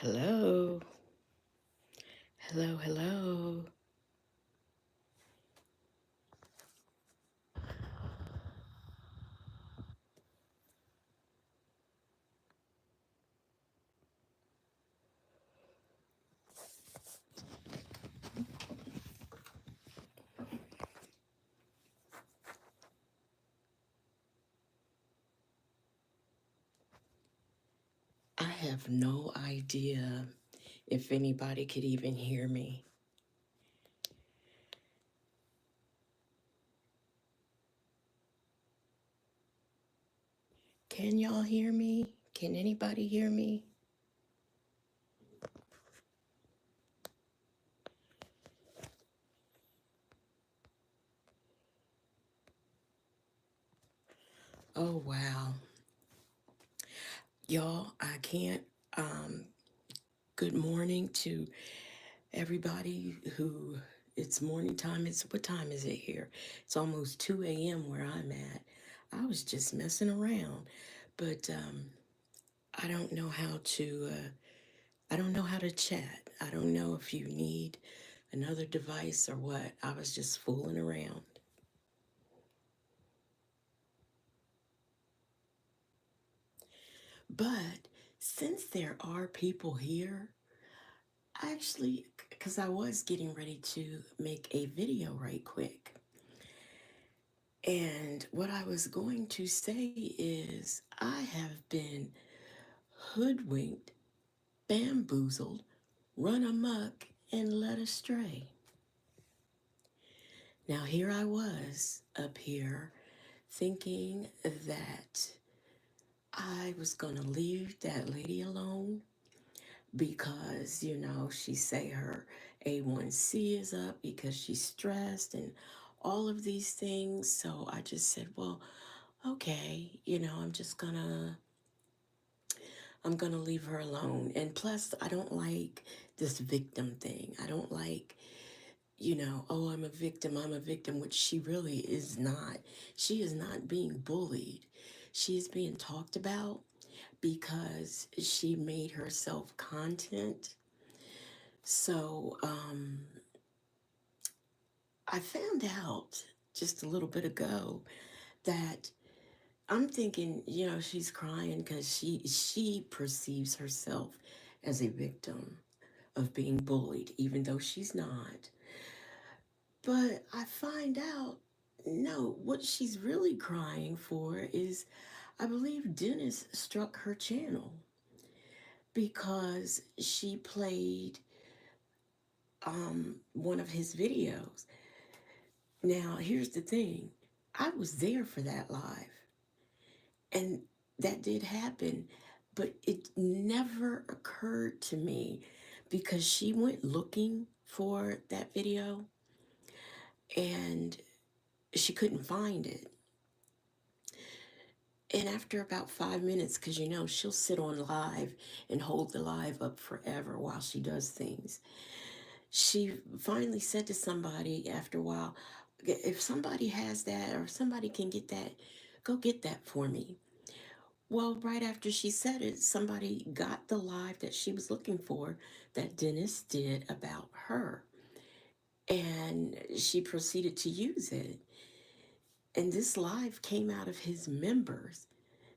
Hello. Hello, hello. I have no idea if anybody could even hear me. Can y'all hear me? Can anybody hear me? Oh, wow. Y'all, I can't. Um, Good morning to everybody who it's morning time. What time is it here? It's almost 2 a.m. where I'm at. I was just messing around, but I don't know how to. I don't know how to chat. I don't know if you need another device or what. I was just fooling around. But since there are people here, actually, because I was getting ready to make a video right quick. And what I was going to say is, I have been hoodwinked, bamboozled, run amok, and led astray. Now, here I was up here thinking that I was going to leave that lady alone because, she say her A1C is up because she's stressed and all of these things. So I just said, well, okay, I'm going to leave her alone. And plus, I don't like this victim thing. I don't like, oh, I'm a victim, which she really is not. She is not being bullied. She is being talked about because she made herself content. So I found out just a little bit ago that I'm thinking, she's crying because she perceives herself as a victim of being bullied, even though she's not. But I find out, no, what she's really crying for is, I believe Dennis struck her channel because she played one of his videos. Now, here's the thing, I was there for that live, and that did happen, but it never occurred to me because she went looking for that video and she couldn't find it. And after about 5 minutes, because she'll sit on live and hold the live up forever while she does things. She finally said to somebody after a while, if somebody has that or somebody can get that, go get that for me. Well, right after she said it, somebody got the live that she was looking for that Dennis did about her. And she proceeded to use it. And this live came out of his members.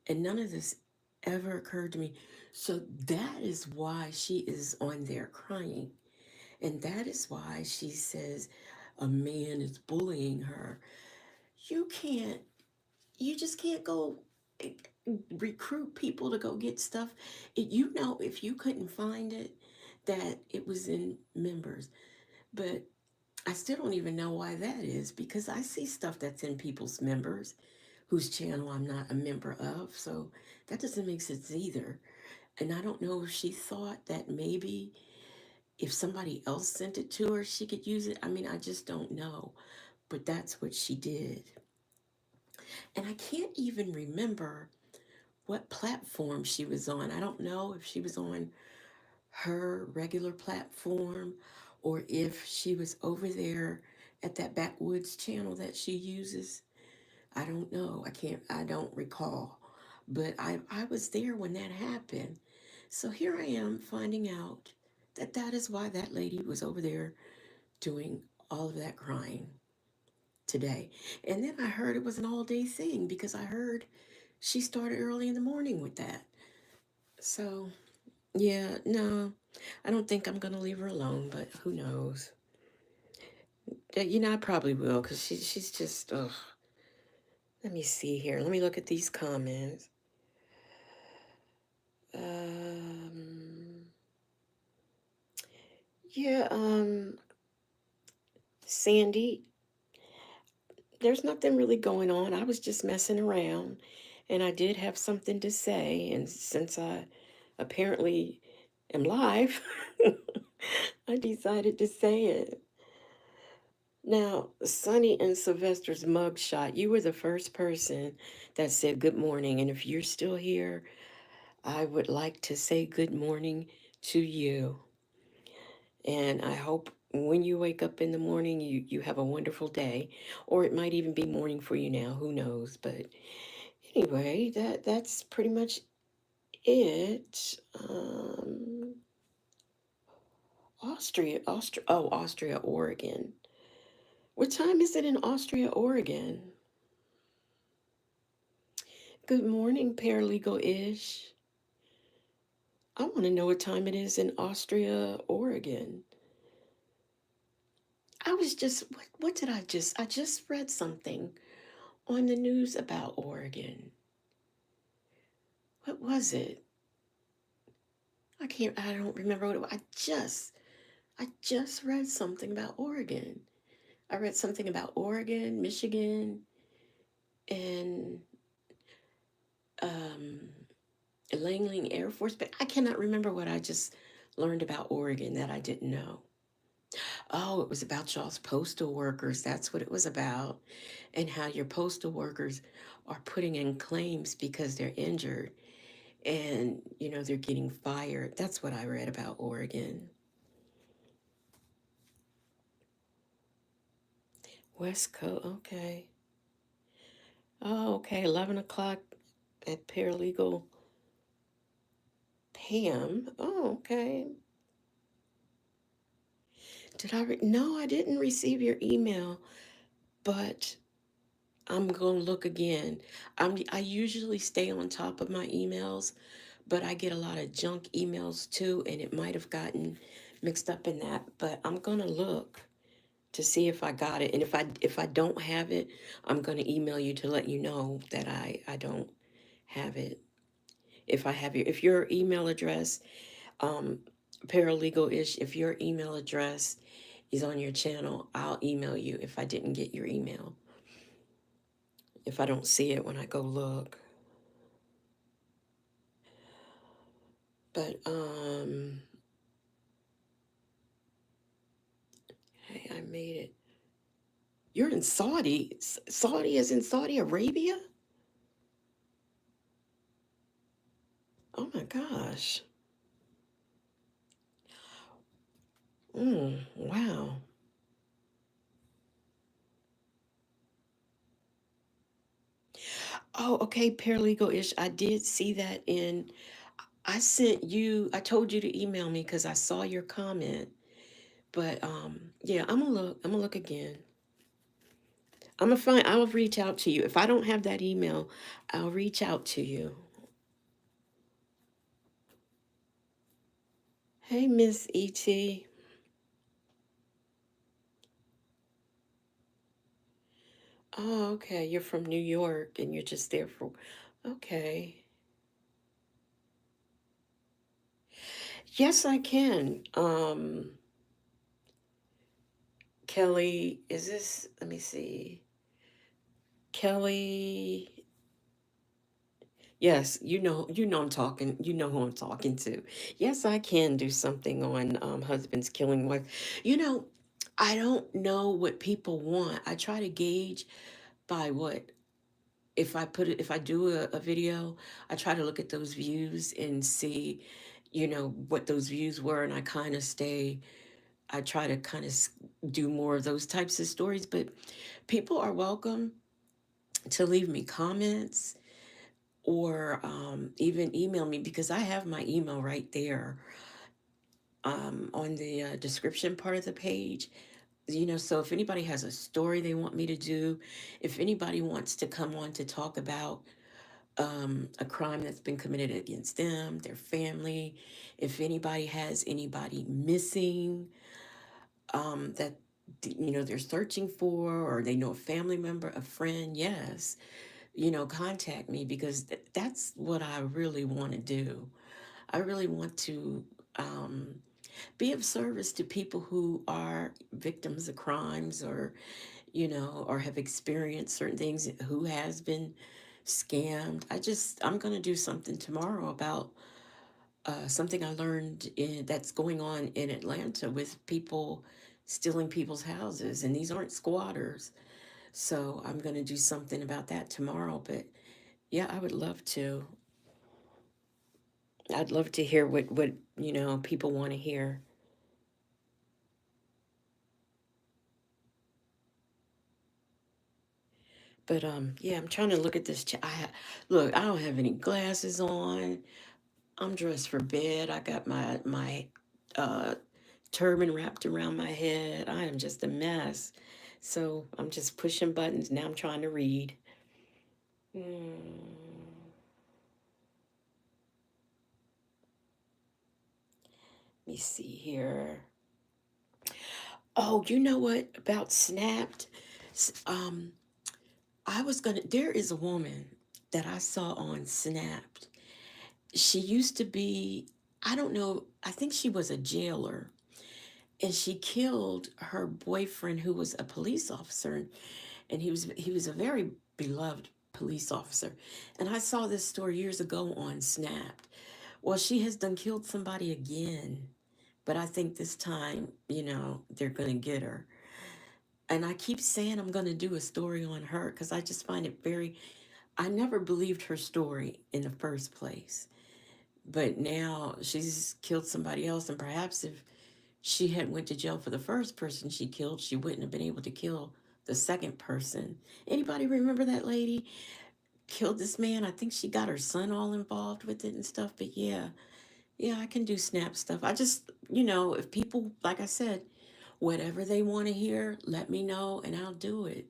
And none of this ever occurred to me. So that is why she is on there crying. And that is why she says a man is bullying her. You can't, you just can't go recruit people to go get stuff. If you couldn't find it, that it was in members. But I still don't even know why that is because I see stuff that's in people's members whose channel I'm not a member of. So that doesn't make sense either. And I don't know if she thought that maybe if somebody else sent it to her, she could use it. I mean, I just don't know. But that's what she did. And I can't even remember what platform she was on. I don't know if she was on her regular platform or if she was over there at that backwoods channel that she uses. I don't know. I don't recall. But I was there when that happened. So here I am finding out that that is why that lady was over there doing all of that crying today. And then I heard it was an all day thing because I heard she started early in the morning with that. So, yeah, no, I don't think I'm going to leave her alone, but who knows? I probably will because she's just, ugh. Let me see here. Let me look at these comments. Um, yeah, Sandy, there's nothing really going on. I was just messing around and I did have something to say. And since I apparently am live, I decided to say it. Now, Sonny and Sylvester's mugshot, you were the first person that said good morning. And if you're still here, I would like to say good morning to you. And I hope when you wake up in the morning, you have a wonderful day. Or it might even be morning for you now. Who knows? But anyway, that's pretty much it. Austria, Oregon. What time is it in Austria, Oregon? Good morning, paralegal ish. I want to know what time it is in Austria, Oregon. What did I just read something on the news about Oregon. What was it? I don't remember what it was. I just read something about Oregon. I read something about Oregon, Michigan, and um, Langling Air Force. But I cannot remember what I just learned about Oregon that I didn't know. Oh, it was about y'all's postal workers. That's what it was about. And how your postal workers are putting in claims because they're injured and, they're getting fired. That's what I read about Oregon. West Coast, okay. Oh, okay. 11 o'clock at Paralegal Pam. Oh, okay. No, I didn't receive your email, but I'm going to look again. I usually stay on top of my emails, but I get a lot of junk emails too, and it might have gotten mixed up in that. But I'm going to look to see if I got it. And if I don't have it, I'm going to email you to let you know that I don't have it. If your email address, um, paralegal ish, if your email address is on your channel, I'll email you if I didn't get your email. If I don't see it when I go look. But hey, I made it. You're in Saudi. Saudi is in Saudi Arabia? Oh my gosh. Wow. Oh, okay, paralegal ish. I did see that I told you to email me because I saw your comment. But yeah, I'm gonna look again. I'll reach out to you. If I don't have that email, I'll reach out to you. Hey, Miss E.T. Oh, okay. You're from New York and you're just there for, okay. Yes, I can. Kelly, let me see. Kelly, yes, you know who I'm talking to. Yes, I can do something on husbands killing wife. You know, I don't know what people want. I try to gauge by what if I do a video, I try to look at those views and see, what those views were, and I try to kind of do more of those types of stories. But people are welcome to leave me comments or even email me, because I have my email right there on the description part of the page. So if anybody has a story they want me to do, if anybody wants to come on to talk about a crime that's been committed against them, their family, if anybody has anybody missing that they're searching for, or they know a family member, a friend, yes, contact me, because that's what I really want to do. I really want to um, be of service to people who are victims of crimes, or have experienced certain things, who has been scammed. I'm going to do something tomorrow about something I learned that's going on in Atlanta with people stealing people's houses, and these aren't squatters. So I'm going to do something about that tomorrow. But yeah, I would love to. I'd love to hear what people want to hear. But yeah, I'm trying to look at this. Look, I don't have any glasses on. I'm dressed for bed. I got my uh, turban wrapped around my head. I am just a mess. So I'm just pushing buttons. Now I'm trying to read. Let me see here. Oh, you know what about Snapped? Um, there is a woman that I saw on Snapped. She used to be, I don't know, I think she was a jailer, and she killed her boyfriend, who was a police officer, and he was a very beloved police officer. And I saw this story years ago on Snapped. Well, she has done killed somebody again, but I think this time, they're gonna get her. And I keep saying I'm gonna do a story on her, because I just find it very. I never believed her story in the first place, but now she's killed somebody else, and perhaps if she had went to jail for the first person she killed, she wouldn't have been able to kill the second person. Anybody remember that lady killed this man? I think she got her son all involved with it and stuff. But yeah, yeah, I can do Snap stuff. I just, if people, like I said, whatever they want to hear, let me know and I'll do it.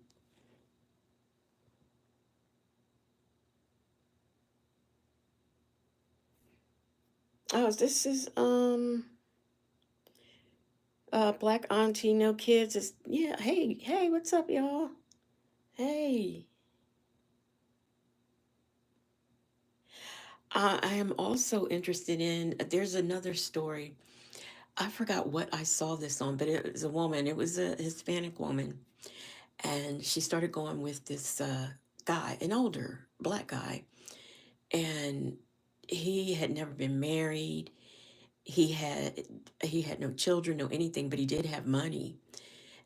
Oh, this is Black Auntie No Kids. Is Yeah, hey, what's up, y'all? Hey. I am also interested in, there's another story. I forgot what I saw this on, but it was a woman. It was a Hispanic woman. And she started going with this guy, an older black guy. And he had never been married. He had he had no children, no anything, but he did have money.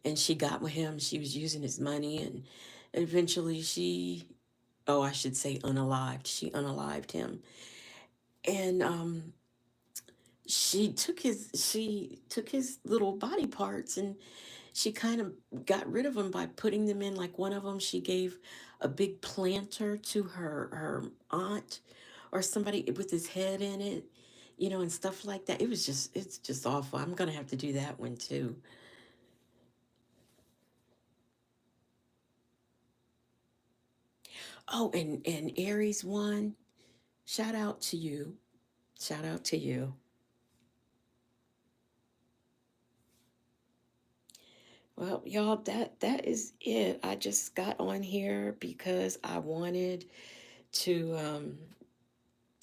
And she got with him. She was using his money, and eventually I should say unalived. She unalived him. And she took his little body parts, and she kind of got rid of them by putting them in, like, one of them she gave a big planter to her aunt, or somebody with his head in it, and stuff like that. It's just awful. I'm gonna have to do that one too. Oh, and Aries one, shout out to you. Shout out to you. Well, y'all, that is it. I just got on here because to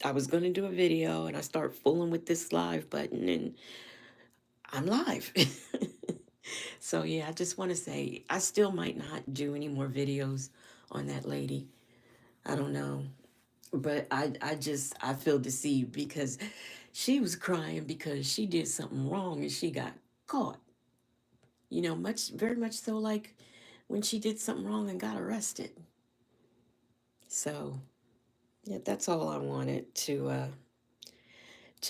I was going to do a video, and I start fooling with this live button, and I'm live. So yeah, I just want to say I still might not do any more videos on that lady. I don't know. But I feel deceived, because she was crying because she did something wrong and she got caught. Much very much so, like when she did something wrong and got arrested. So yeah, that's all I wanted to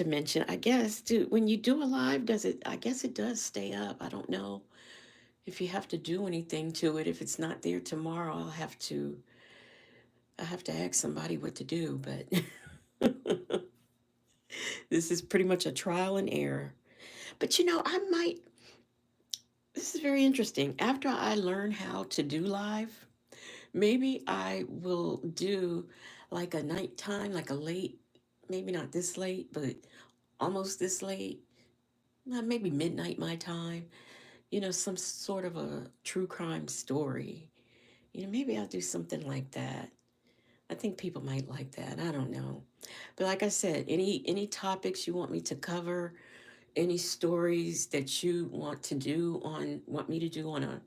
mention. I guess, when you do a live, does it? I guess it does stay up. I don't know if you have to do anything to it. If it's not there tomorrow, I'll have to I have to ask somebody what to do, but this is pretty much a trial and error. But I might, this is very interesting. After I learn how to do live, maybe I will do like a nighttime, like a late, maybe not this late, but almost this late, maybe midnight my time, some sort of a true crime story. Maybe I'll do something like that. I think people might like that. I don't know. But like I said, any topics you want me to cover, any stories that you want me to do on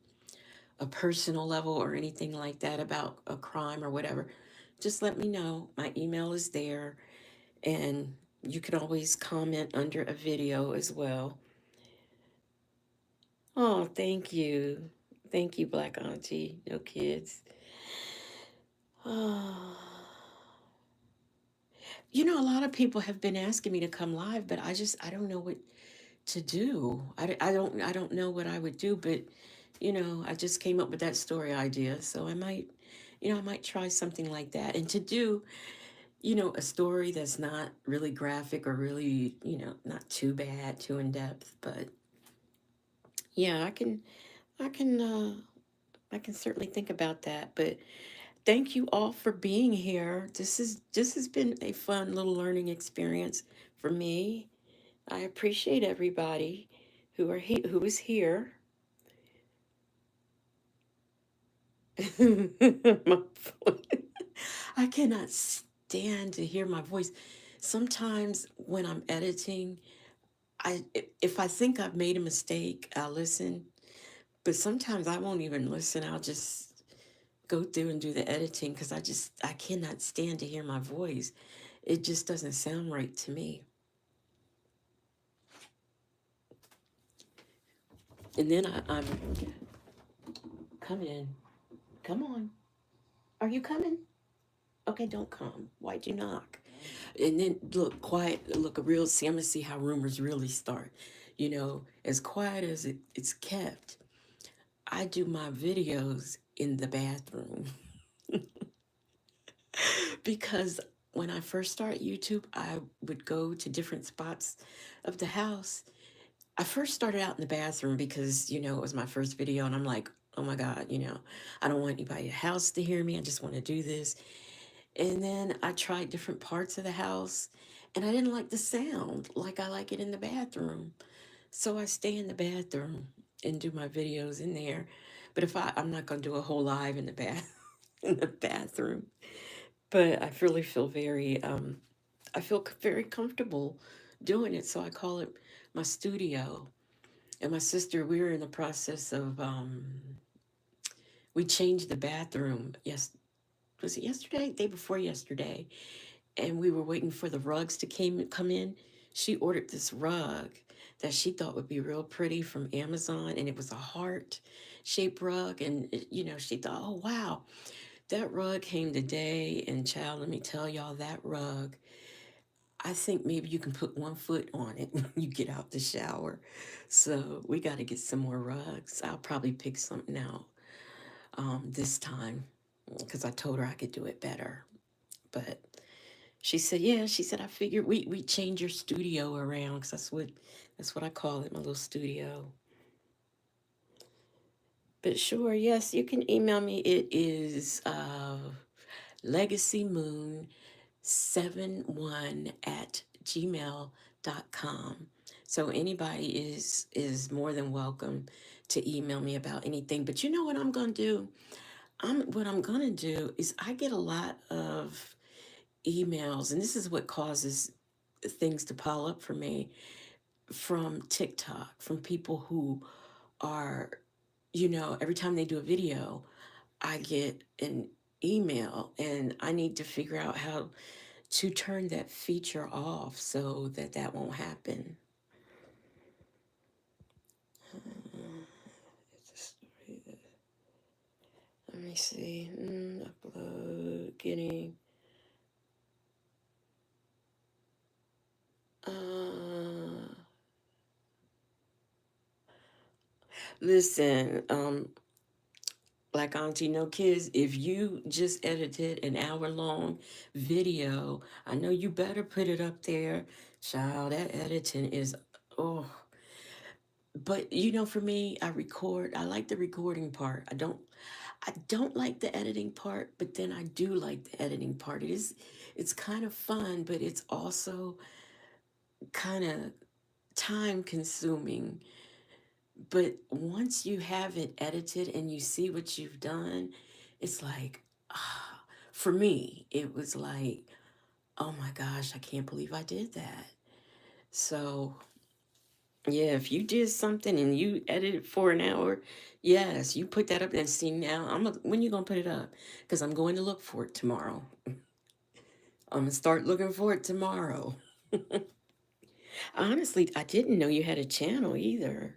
a personal level or anything like that about a crime or whatever, just let me know. My email is there, and you can always comment under a video as well. Oh, thank you. Thank you, Black Auntie. No kids. Oh. A lot of people have been asking me to come live, but I don't know what to do. I don't know what I would do, but I just came up with that story idea, so I might try something like that. And to do, a story that's not really graphic or really, not too bad, too in depth, but yeah, I can certainly think about that. But thank you all for being here. This has been a fun little learning experience for me. I appreciate everybody who is here. My I cannot stand to hear my voice. Sometimes when I'm editing, if I think I've made a mistake, I'll listen. But sometimes I won't even listen. I'll just go through and do the editing because I cannot stand to hear my voice. It just doesn't sound right to me. And then I'm come in. Come on. Are you coming? Okay, don't come. Why'd you knock? And then look, quiet, look, a real, see, I'm gonna see how rumors really start. As quiet as it's kept, I do my videos in the bathroom because when I first started YouTube, I would go to different spots of the house. I first started out in the bathroom because, it was my first video, and I'm like, oh my God, I don't want anybody at the house to hear me. I just want to do this. And then I tried different parts of the house, and I didn't like the sound like I like it in the bathroom. So I stay in the bathroom and do my videos in there. But if I'm not going to do a whole live in the bath in the bathroom. But I really feel I feel very comfortable doing it. So I call it my studio. And my sister, we were in the process of we changed the bathroom. Yes, was it yesterday? Day before yesterday, and we were waiting for the rugs to come in. She ordered this rug that she thought would be real pretty from Amazon, and it was a heart shaped rug. And she thought, oh wow, that rug came today. And child, let me tell y'all, that rug, I think maybe you can put 1 foot on it when you get out the shower. So we got to get some more rugs. I'll probably pick something out this time because I told her I could do it better. But she said, yeah, she said, I figured we change your studio around because that's what I call it, my little studio. But sure, yes, you can email me. It is legacymoon71@gmail.com. So anybody is more than welcome to email me about anything. But you know what I'm gonna do? What I'm gonna do is I get a lot of emails, and this is what causes things to pile up for me from TikTok, from people who are, every time they do a video, I get an email, and I need to figure out how to turn that feature off so that that won't happen. Let me see. Upload, getting. Listen, Like Auntie No Kids, if you just edited an hour long video, I know you better put it up there. Child, that editing is, oh. But for me, I like the recording part. I don't like the editing part, but then I do like the editing part. It's kind of fun, but it's also kind of time consuming. But once you have it edited and you see what you've done, it's like, for me, it was like, oh my gosh, I can't believe I did that. So, yeah, if you did something and you edited for an hour, yes, you put that up and see now. When you gonna put it up? Because I'm going to look for it tomorrow. I'm gonna start looking for it tomorrow. Honestly, I didn't know you had a channel either.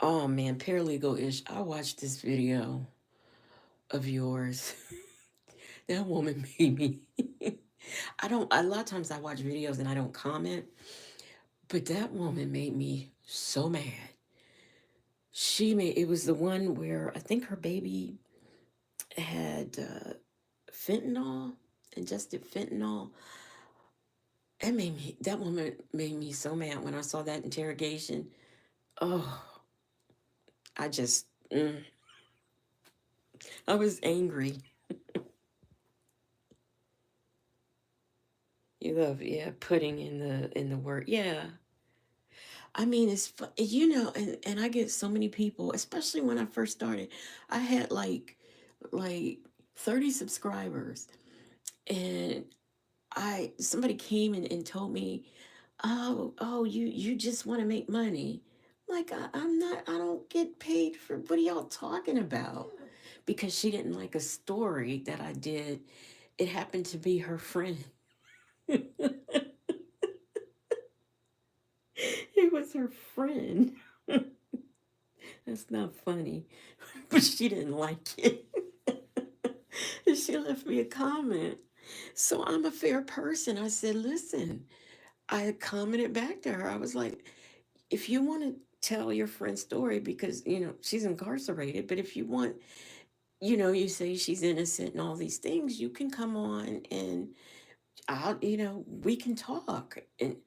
Oh man, paralegal ish. I watched this video of yours. That woman made me. I don't. A lot of times I watch videos and I don't comment, but that woman made me so mad. It was the one where I think her baby had fentanyl, ingested fentanyl. That woman made me so mad when I saw that interrogation. Oh, I just, I was angry. You love, yeah, putting in the word, yeah. I mean, and I get so many people, especially when I first started. I had like 30 subscribers, and I somebody came and told me, oh, you just want to make money. Like I'm not. I don't get paid for. What are y'all talking about? Because she didn't like a story that I did. It happened to be her friend. It was her friend. That's not funny, but she didn't like it. And she left me a comment. So I'm a fair person. I said, listen, I commented back to her. I was like, if you want to tell your friend's story, because, she's incarcerated, but if you want, you say she's innocent and all these things, you can come on and we can talk. And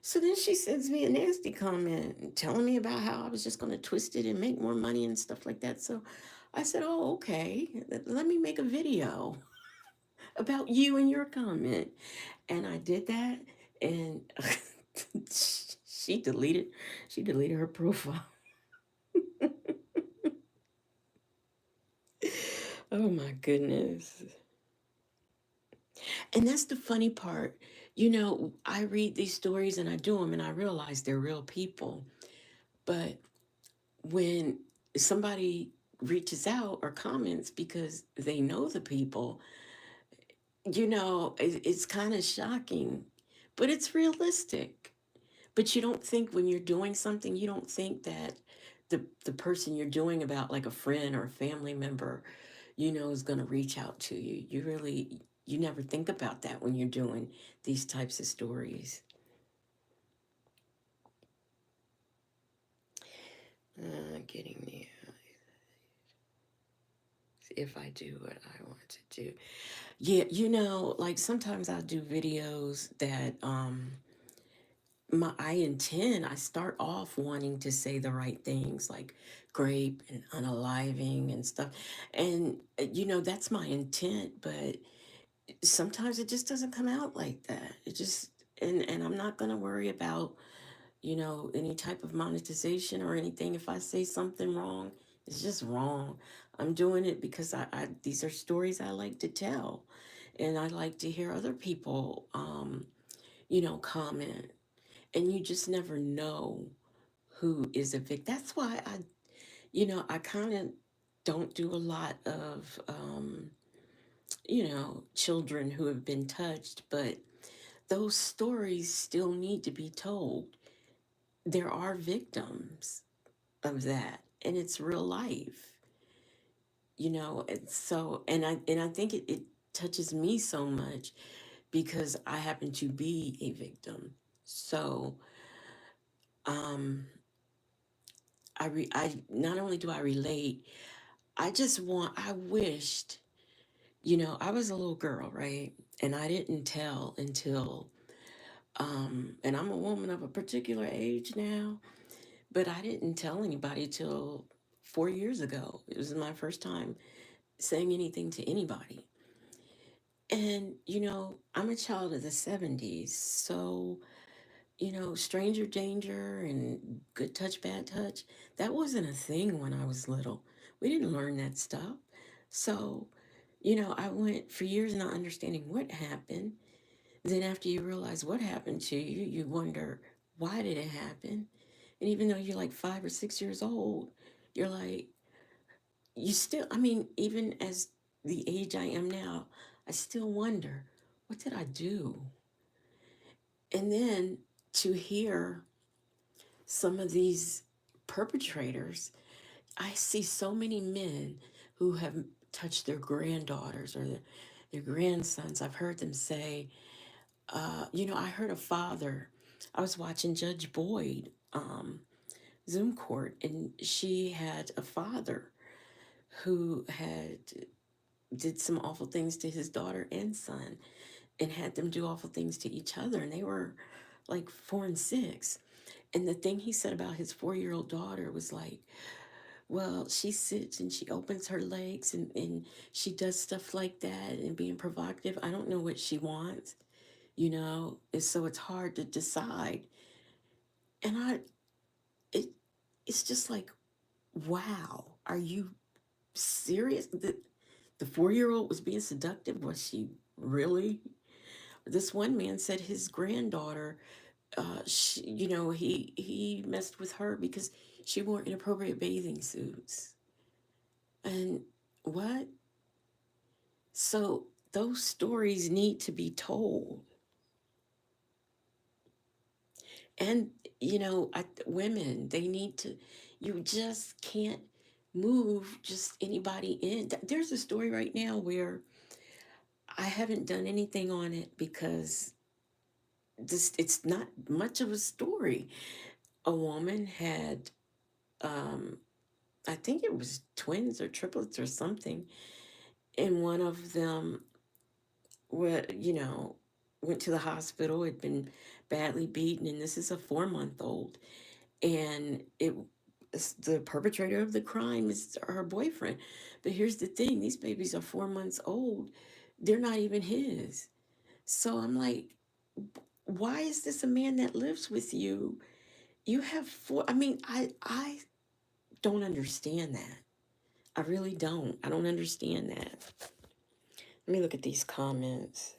so then she sends me a nasty comment telling me about how I was just going to twist it and make more money and stuff like that. So I said, oh, okay, let me make a video about you and your comment. And I did that, and she deleted she deleted her profile. Oh my goodness. And that's the funny part. I read these stories and I do them and I realize they're real people. But when somebody reaches out or comments because they know the people, it's kind of shocking, but it's realistic. But you don't think when you're doing something, you don't think that the person you're doing about, like a friend or a family member, is going to reach out to you. You never think about that when you're doing these types of stories. Getting me if I do what I want to do. Yeah, like sometimes I'll do videos that I start off wanting to say the right things, like grape and unaliving and stuff. And that's my intent, but sometimes it just doesn't come out like that. It just and I'm not going to worry about, any type of monetization or anything. If I say something wrong, it's just wrong. I'm doing it because these are stories I like to tell, and I like to hear other people comment. And you just never know who is a victim. That's why I kind of don't do a lot of children who have been touched, but those stories still need to be told. There are victims of that, and it's real life. And I think it touches me so much because I happen to be a victim. So um, I not only do I relate, I wished, I was a little girl, right? And I didn't tell until, and I'm a woman of a particular age now, but I didn't tell anybody till 4 years ago. It was my first time saying anything to anybody. And, I'm a child of the 70s. So, stranger danger and good touch, bad touch, that wasn't a thing when I was little. We didn't learn that stuff. So, I went for years not understanding what happened. Then, after you realize what happened to you, you wonder, why did it happen? And even though you're like 5 or 6 years old, you're like, you still, I mean, even as the age I am now, I still wonder, what did I do? And then to hear some of these perpetrators, I see so many men who have touched their granddaughters or their grandsons. I've heard them say, I heard a father, I was watching Judge Boyd Zoom court, and she had a father who had did some awful things to his daughter and son and had them do awful things to each other. And they were like 4 and 6. And the thing he said about his 4-year-old daughter was like, well, she sits and she opens her legs and she does stuff like that and being provocative. I don't know what she wants, and so it's hard to decide. And it, it's just like, wow, are you serious? The 4-year-old was being seductive. Was she really? This one man said his granddaughter, he messed with her because she wore inappropriate bathing suits. And what? So those stories need to be told. And, women, they need to, you just can't move just anybody in. There's a story right now where I haven't done anything on it because it's not much of a story. A woman had, um, I think it was twins or triplets or something, and one of them went to the hospital, had been badly beaten, and this is a 4-month-old. And the perpetrator of the crime is her boyfriend. But here's the thing, these babies are 4 months old. They're not even his. So I'm like, why is this a man that lives with you? You have four. I mean, I don't understand that. I really don't. I don't understand that. Let me look at these comments.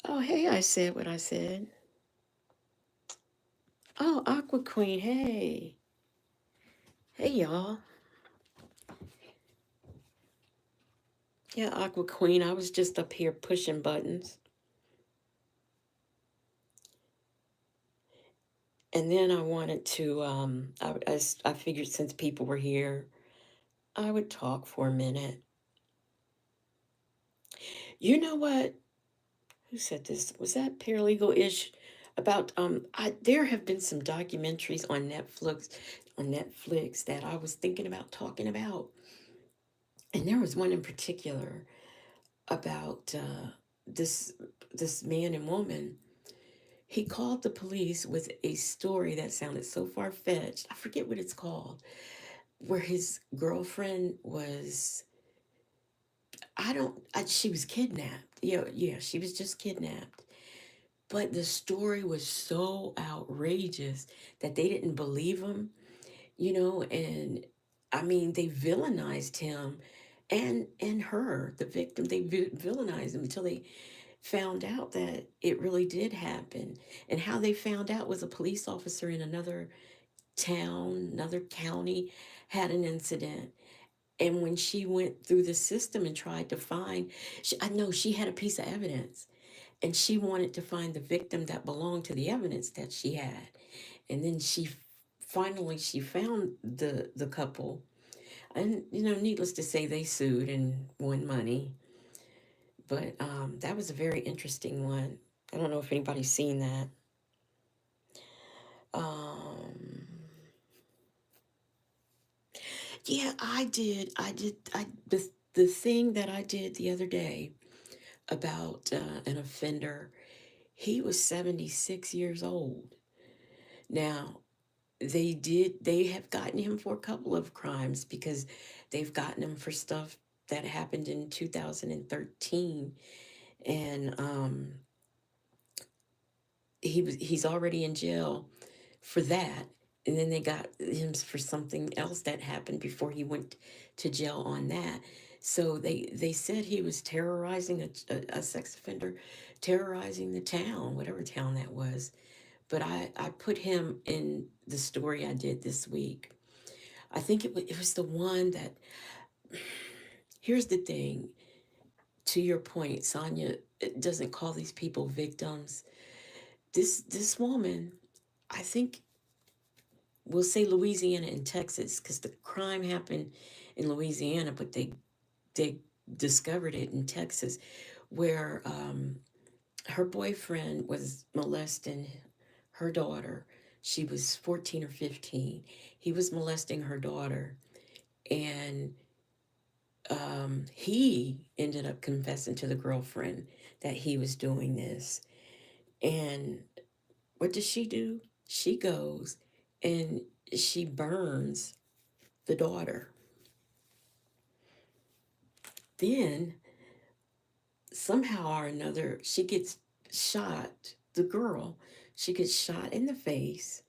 Oh, hey, I said what I said. Oh, Aqua Queen, hey. Hey, y'all. Yeah, Aqua Queen, I was just up here pushing buttons. And then I wanted to, I figured since people were here, I would talk for a minute. You know what? Who said this? Was that paralegal-ish? About there have been some documentaries on Netflix that I was thinking about talking about. And there was one in particular about this this man and woman. He called the police with a story that sounded so far-fetched. I forget what it's called, where his girlfriend was, she was kidnapped. Yeah, yeah, she was just kidnapped. But the story was so outrageous that they didn't believe him, and I mean, they villainized him and her, the victim. They villainized him until they found out that it really did happen. And how they found out was a police officer in another town, another county, had an incident. And when she went through the system and tried to find, I know she had a piece of evidence, and she wanted to find the victim that belonged to the evidence that she had. And then finally she found the couple, and needless to say, they sued and won money. But that was a very interesting one. I don't know if anybody's seen that. Yeah, the thing that I did the other day about an offender. He was 76 years old. Now, they have gotten him for a couple of crimes because they've gotten him for stuff that happened in 2013. And he's already in jail for that. And then they got him for something else that happened before he went to jail on that. So they said he was terrorizing a sex offender, terrorizing the town, whatever town that was. But I put him in the story I did this week. I think it was the one that, here's the thing, to your point, Sonia doesn't call these people victims. This woman, I think we'll say Louisiana and Texas, because the crime happened in Louisiana, but they discovered it in Texas, where her boyfriend was molesting her daughter. She was 14 or 15. He was molesting her daughter, and he ended up confessing to the girlfriend that he was doing this. And what does she do? She goes and she burns the daughter. Then somehow or another, she gets shot. The girl, she gets shot in the face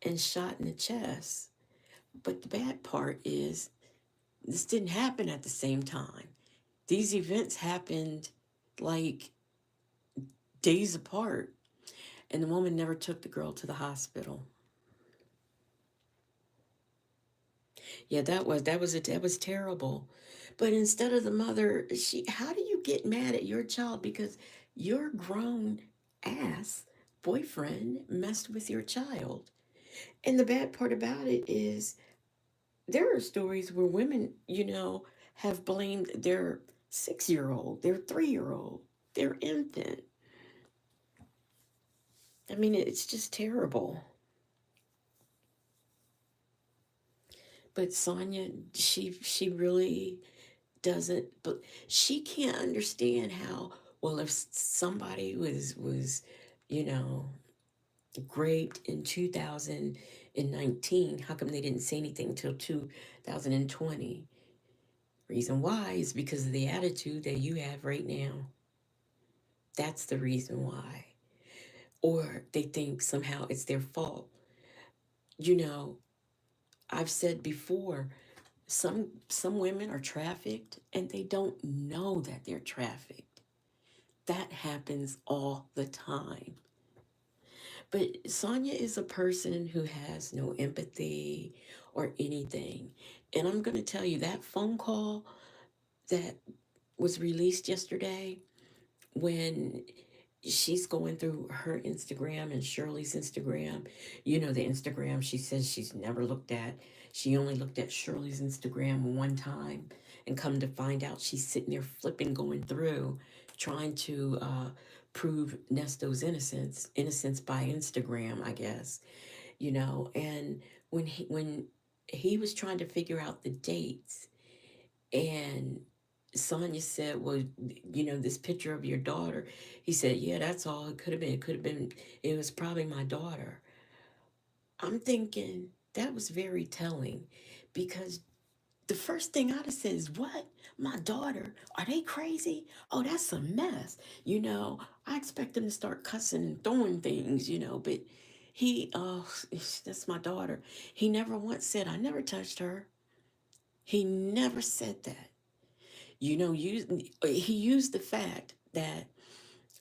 and shot in the chest. But the bad part is, this didn't happen at the same time. These events happened like days apart, and the woman never took the girl to the hospital. Yeah, that was terrible. But instead of the mother, how do you get mad at your child because your grown ass boyfriend messed with your child? And the bad part about it is, there are stories where women, have blamed their 6 year old, their 3 year old, their infant. I mean, it's just terrible. But Sonia, she really doesn't, but she can't understand how, well, if somebody was you know raped in 2019, how come they didn't say anything until 2020? Reason why is because of the attitude that you have right now. That's the reason why. Or they think somehow it's their fault. you know I've said before, some women are trafficked and they don't know that they're trafficked. That happens all the time. But Sonia is a person who has no empathy or anything. And I'm going to tell you, that phone call that was released yesterday, when she's going through her Instagram and Shirley's Instagram, the Instagram she says she's never looked at. She only looked at Shirley's Instagram one time, and come to find out, she's sitting there flipping, going through, trying to prove Nesto's innocence by Instagram, I guess. And when he was trying to figure out the dates, and Sonia said, well, this picture of your daughter. He said, yeah, that's all it could have been. It could have been, it was probably my daughter. I'm thinking that was very telling, because the first thing I'd have said is, what? My daughter? Are they crazy? Oh, that's a mess. I expect them to start cussing and throwing things, but oh, that's my daughter. He never once said, I never touched her. He never said that. He used the fact that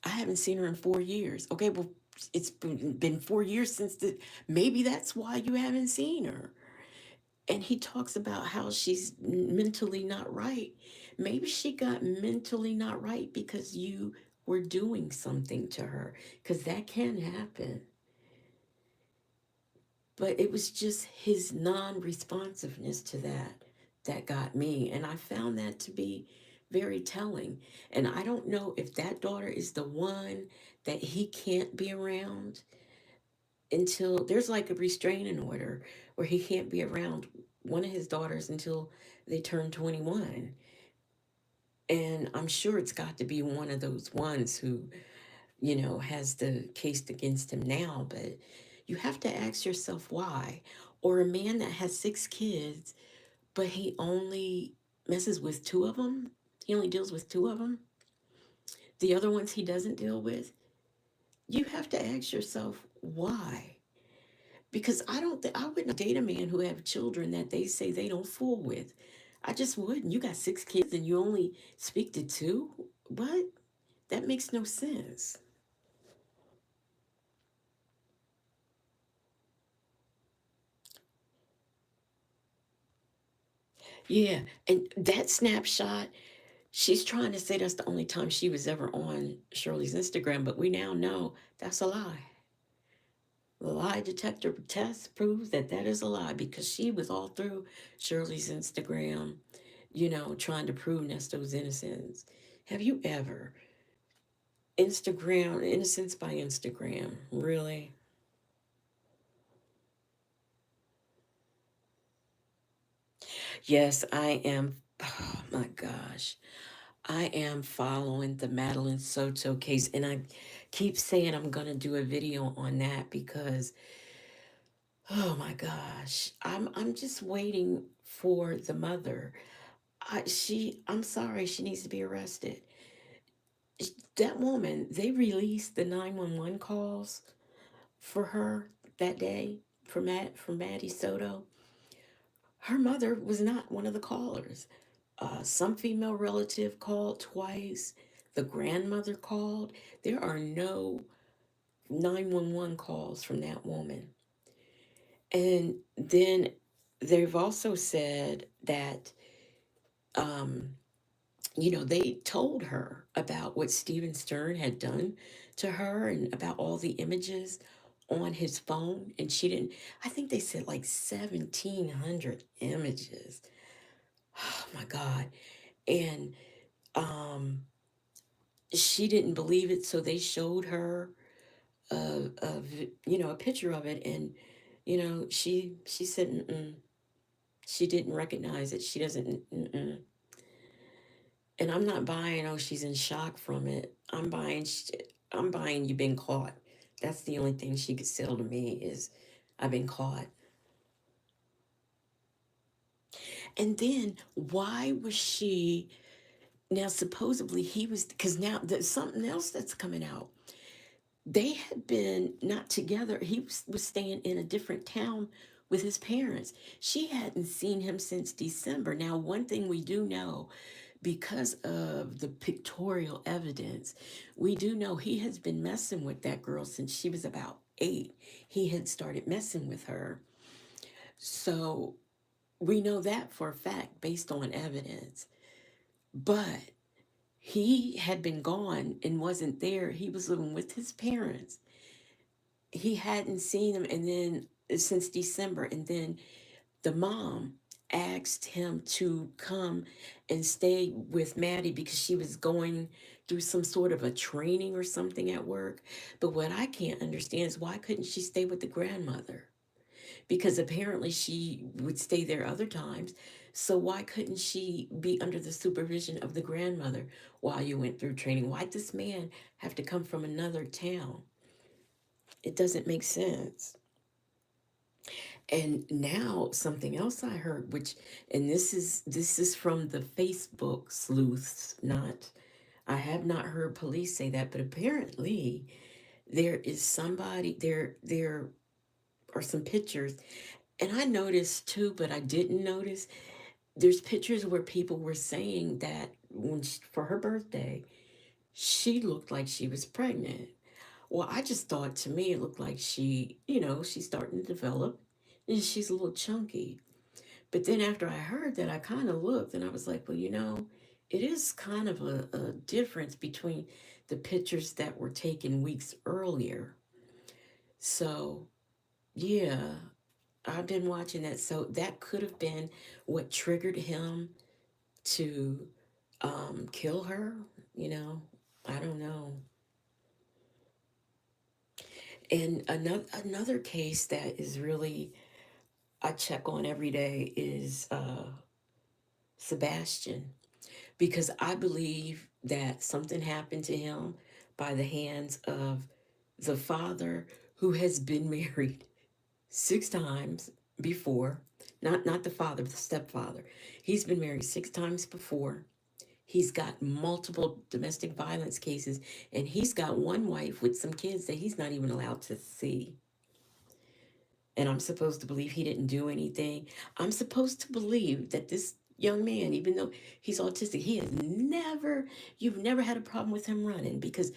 I haven't seen her in 4 years. Okay, well, it's been 4 years since maybe that's why you haven't seen her. And he talks about how she's mentally not right. Maybe she got mentally not right because you were doing something to her, because that can happen. But it was just his non-responsiveness to that got me, and I found that to be very telling. And I don't know if that daughter is the one that he can't be around, until there's like a restraining order where he can't be around one of his daughters until they turn 21. And I'm sure it's got to be one of those ones who, has the case against him now. But you have to ask yourself why. Or a man that has 6 kids, but he only messes with 2 of them. He only deals with 2 of them. The other ones he doesn't deal with. You have to ask yourself why. Because I wouldn't date a man who have children that they say they don't fool with. I just wouldn't. You got 6 kids and you only speak to two? What? That makes no sense. Yeah, and that snapshot, she's trying to say that's the only time she was ever on Shirley's Instagram, but we now know that's a lie. The lie detector test proves that that is a lie because she was all through Shirley's Instagram, trying to prove Nesto's innocence. Have you ever Instagram innocence by Instagram? Really? Yes, I am. Oh my gosh. I am following the Madeline Soto case, and I keep saying I'm gonna do a video on that because, oh my gosh, I'm just waiting for the mother. I'm sorry, she needs to be arrested. That woman, they released the 911 calls for her that day from Maddie Soto. Her mother was not one of the callers. Some female relative called twice. The grandmother called. There are no 911 calls from that woman. And then they've also said that, um, they told her about what Steven Stern had done to her and about all the images on his phone. And she didn't, I think they said like 1,700 images. Oh my God. And um, she didn't believe it. So they showed her a picture of it. And, she said, mm-mm. She didn't recognize it. She doesn't, mm-mm. And I'm not buying, oh, she's in shock from it. I'm buying you've been caught. That's the only thing she could sell to me is I've been caught. And then why was she now supposedly he was because now there's something else that's coming out. They had been not together. He was staying in a different town with his parents. She hadn't seen him since December. Now, one thing we do know because of the pictorial evidence, we do know he has been messing with that girl since she was about 8. He had started messing with her. So we know that for a fact based on evidence. But he had been gone and wasn't there. He was living with his parents. He hadn't seen him and then since December. And then the mom asked him to come and stay with Maddie because she was going through some sort of a training or something at work. But what I can't understand is why couldn't she stay with the grandmother? Because apparently she would stay there other times. So why couldn't she be under the supervision of the grandmother while you went through training? Why'd this man have to come from another town? It doesn't make sense. And now something else I heard, which and this is from the Facebook sleuths, not I have not heard police say that, but apparently there is somebody there are some pictures. And I noticed too, but I didn't notice. There's pictures where people were saying that for her birthday, she looked like she was pregnant. Well, I just thought to me it looked like she's starting to develop and she's a little chunky. But then after I heard that, I kind of looked and I was like, well, it is kind of a difference between the pictures that were taken weeks earlier. So, yeah, I've been watching that. So that could have been what triggered him to kill her. You know, I don't know. And another case that is really I check on every day is Sebastian, because I believe that something happened to him by the hands of the father who has been married 6 times before. Not the father, but the stepfather. He's been married 6 times before. He's got multiple domestic violence cases, and he's got one wife with some kids that he's not even allowed to see. And I'm supposed to believe he didn't do anything. I'm supposed to believe that this young man, even though he's autistic, you've never had a problem with him running, because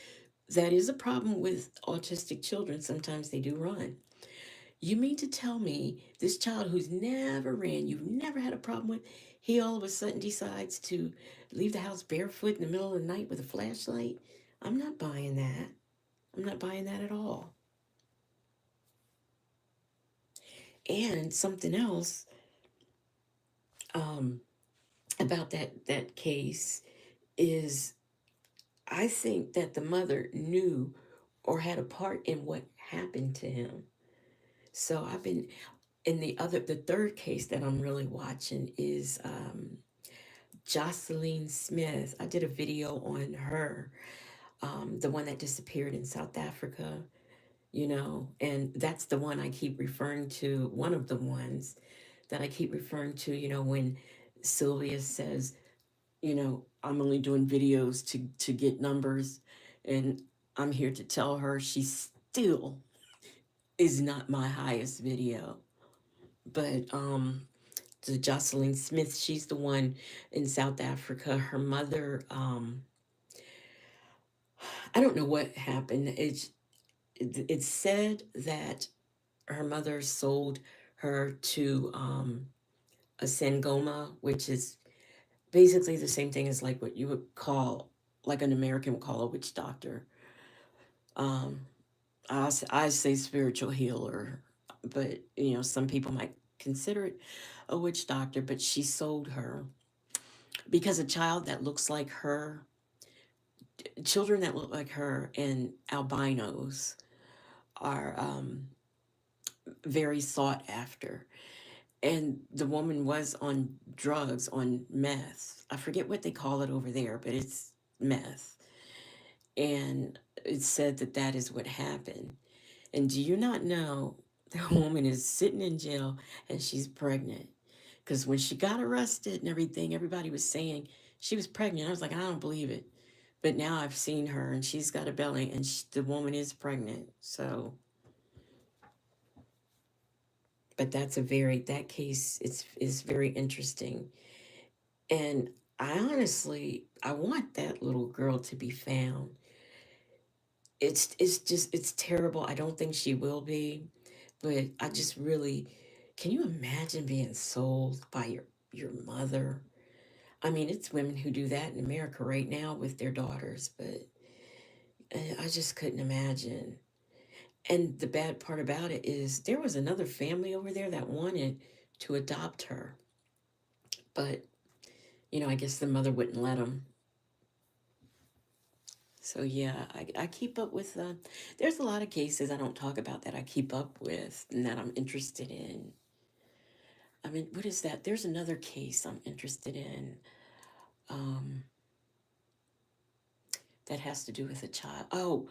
that is a problem with autistic children. Sometimes they do run. You mean to tell me this child who's never ran, you've never had a problem with, he all of a sudden decides to leave the house barefoot in the middle of the night with a flashlight? I'm not buying that. I'm not buying that at all. And something else, um, about that case is, I think that the mother knew or had a part in what happened to him. So I've been in the third case that I'm really watching is Jocelyn Smith. I did a video on her, the one that disappeared in South Africa, and that's the one I keep referring to, one of the ones that I keep referring to, when Sylvia says, I'm only doing videos to get numbers, and I'm here to tell her she still is not my highest video. But the Jocelyn Smith, she's the one in South Africa. Her mother, I don't know what happened. It's said that her mother sold her to a Sangoma, which is basically the same thing as like what you would call, like an American would call a witch doctor. Um, I say spiritual healer, but some people might consider it a witch doctor. But she sold her because a child that looks like her, children that look like her, and albinos are very sought after. And the woman was on drugs, on meth. I forget what they call it over there, but it's meth. And it said that that is what happened. And do you not know the woman is sitting in jail and she's pregnant? Because when she got arrested and everything, everybody was saying she was pregnant. I was like, I don't believe it. But now I've seen her and she's got a belly, and the woman is pregnant. So, but that case is very interesting. And I want that little girl to be found. It's terrible. I don't think she will be, but I just really, can you imagine being sold by your mother? I mean, it's women who do that in America right now with their daughters, but I just couldn't imagine. And the bad part about it is there was another family over there that wanted to adopt her, but I guess the mother wouldn't let them. So yeah, I keep up with. There's a lot of cases I don't talk about that I keep up with and that I'm interested in. I mean, what is that? There's another case I'm interested in, um, that has to do with a child. Oh,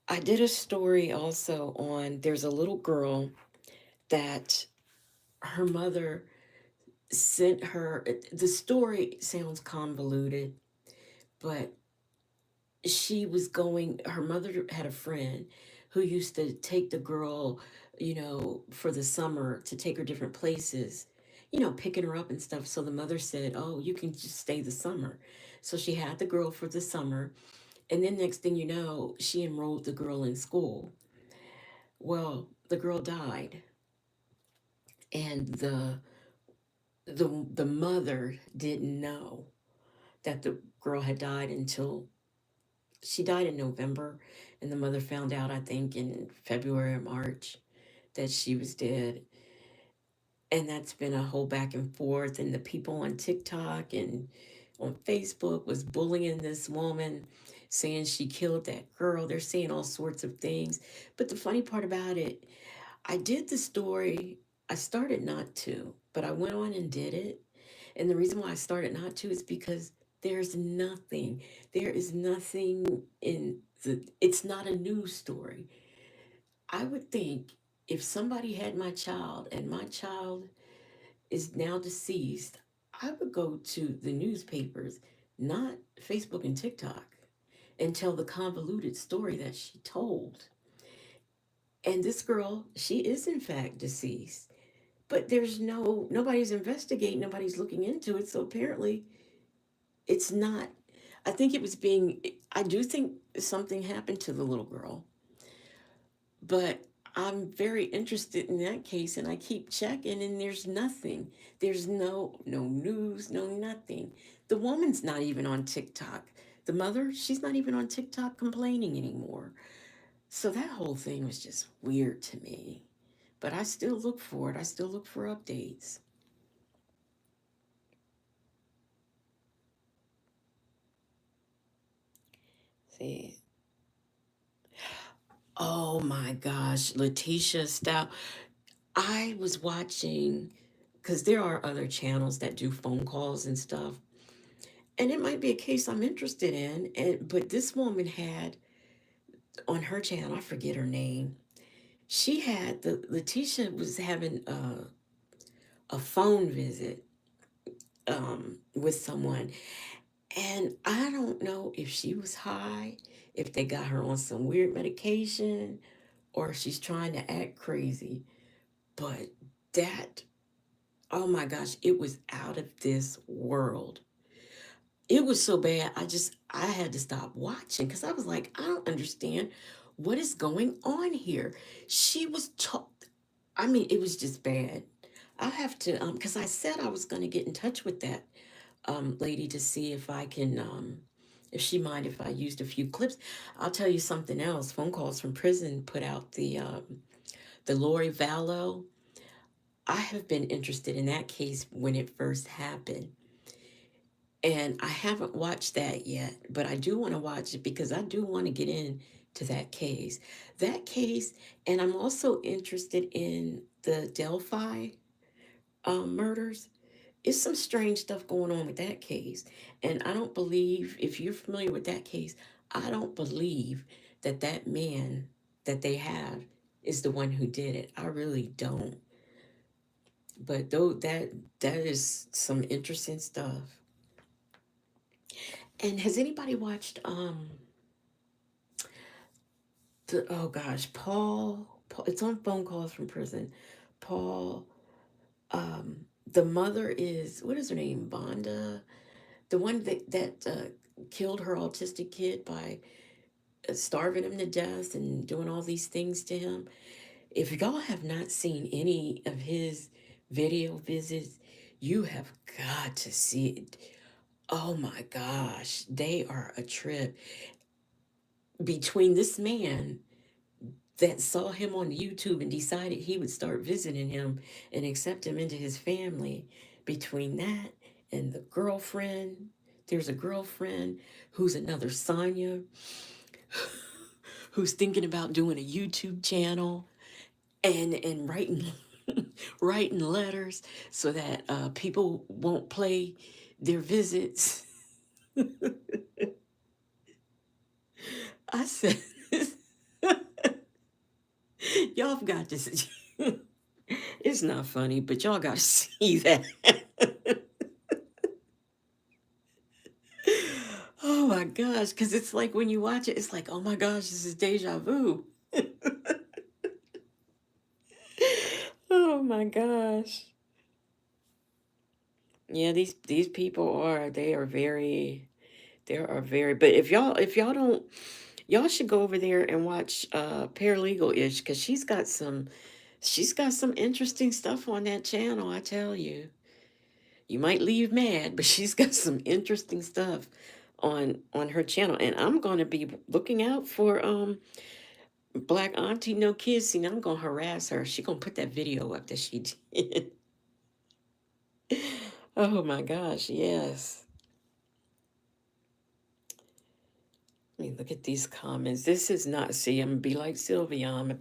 I did a story also on. There's a little girl that her mother sent her. The story sounds convoluted, but she was going, her mother had a friend who used to take the girl, for the summer to take her different places, picking her up and stuff. So the mother said, oh, you can just stay the summer. So she had the girl for the summer, and then next thing you know, she enrolled the girl in school. Well, the girl died, and the mother didn't know that the girl had died until she died in November, and the mother found out, I think, in February or March that she was dead. And that's been a whole back and forth. And the people on TikTok and on Facebook was bullying this woman, saying she killed that girl. They're saying all sorts of things. But the funny part about it, I did the story. I started not to, but I went on and did it. And the reason why I started not to is because there's nothing. There is nothing in it's not a news story. I would think if somebody had my child and my child is now deceased, I would go to the newspapers, not Facebook and TikTok, and tell the convoluted story that she told. And this girl, she is in fact deceased. But there's nobody's investigating, nobody's looking into it. So apparently it's not. I think it was being, I do think something happened to the little girl, but I'm very interested in that case and I keep checking and there's nothing. There's no news, no nothing. The woman's not even on TikTok. The mother, she's not even on TikTok complaining anymore. So that whole thing was just weird to me. But I still look for it. I still look for updates. See. Oh my gosh, Letitia Stout. I was watching because there are other channels that do phone calls and stuff. And it might be a case I'm interested in. But this woman had on her channel, I forget her name. She had the Letitia was having a phone visit with someone. And I don't know if she was high, if they got her on some weird medication, or if she's trying to act crazy. But that, oh my gosh, it was out of this world. It was so bad. I had to stop watching because I was like, I don't understand what is going on here. She was, I mean, it was just bad. I have to, because I said I was going to get in touch with that lady to see if I can, if she mind if I used a few clips. I'll tell you something else. Phone Calls from Prison put out the Lori Vallow. I have been interested in that case when it first happened. And I haven't watched that yet, but I do want to watch it because I do want to get into that case. That case, and I'm also interested in the Delphi murders. It's some strange stuff going on with that case. And I don't believe, if you're familiar with that case, I don't believe that that man that they have is the one who did it. I really don't. But though that is some interesting stuff. And has anybody watched the oh gosh, Paul it's on Phone Calls from Prison. Paul the mother is what is her name? Vonda, the one that killed her autistic kid by starving him to death and doing all these things to him. If y'all have not seen any of his video visits, you have got to see it. Oh my gosh, they are a trip. Between this man that saw him on YouTube and decided he would start visiting him and accept him into his family, between that and the girlfriend, there's a girlfriend who's another Sonia who's thinking about doing a YouTube channel and writing writing letters so that people won't play their visits. I said, y'all have got to see. It's not funny, but y'all got to see that. Oh my gosh, because it's like when you watch it, it's like, oh my gosh, this is deja vu. Oh my gosh. Yeah, these people are they are very they are very but if y'all don't y'all should go over there and watch Paralegal Ish because she's got some interesting stuff on that channel, I tell you. You might leave mad, but she's got some interesting stuff on her channel. And I'm gonna be looking out for Black Auntie No Kissing. I'm gonna harass her. She gonna put that video up that she did. Oh my gosh, yes. Let me look at these comments. This is not, see, I'm gonna be like Sylvia. I'm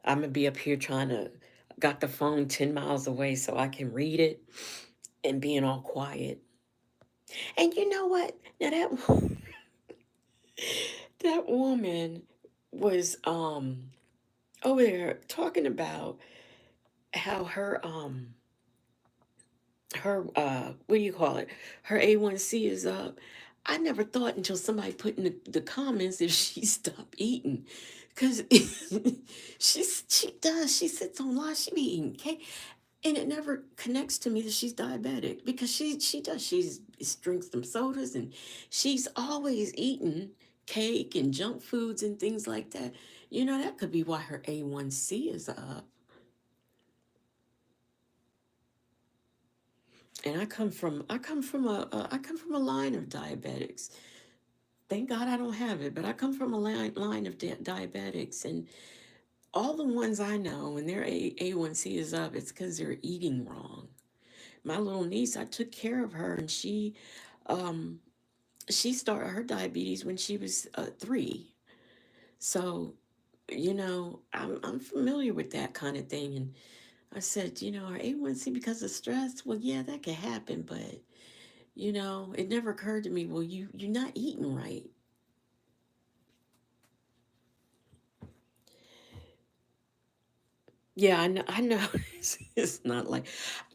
gonna be up here trying to got the phone 10 miles away so I can read it and being all quiet. And you know what? Now that woman was over there talking about how her what do you call it, her A1C is up. I never thought until somebody put in the comments if she stopped eating, because she sits on live, she be eating cake, and it never connects to me that she's diabetic, because she does, she drinks some sodas, and she's always eating cake and junk foods and things like that. That could be why her A1C is up. And I come from a line of diabetics. Thank God I don't have it, but I come from a line of diabetics, and all the ones I know, when their A1C is up, it's because they're eating wrong. My little niece, I took care of her, and um she started her diabetes when she was 3. So I'm familiar with that kind of thing, and I said, our A1C because of stress. Well, yeah, that could happen, but it never occurred to me, well, you're not eating right. Yeah, I know. It's not like,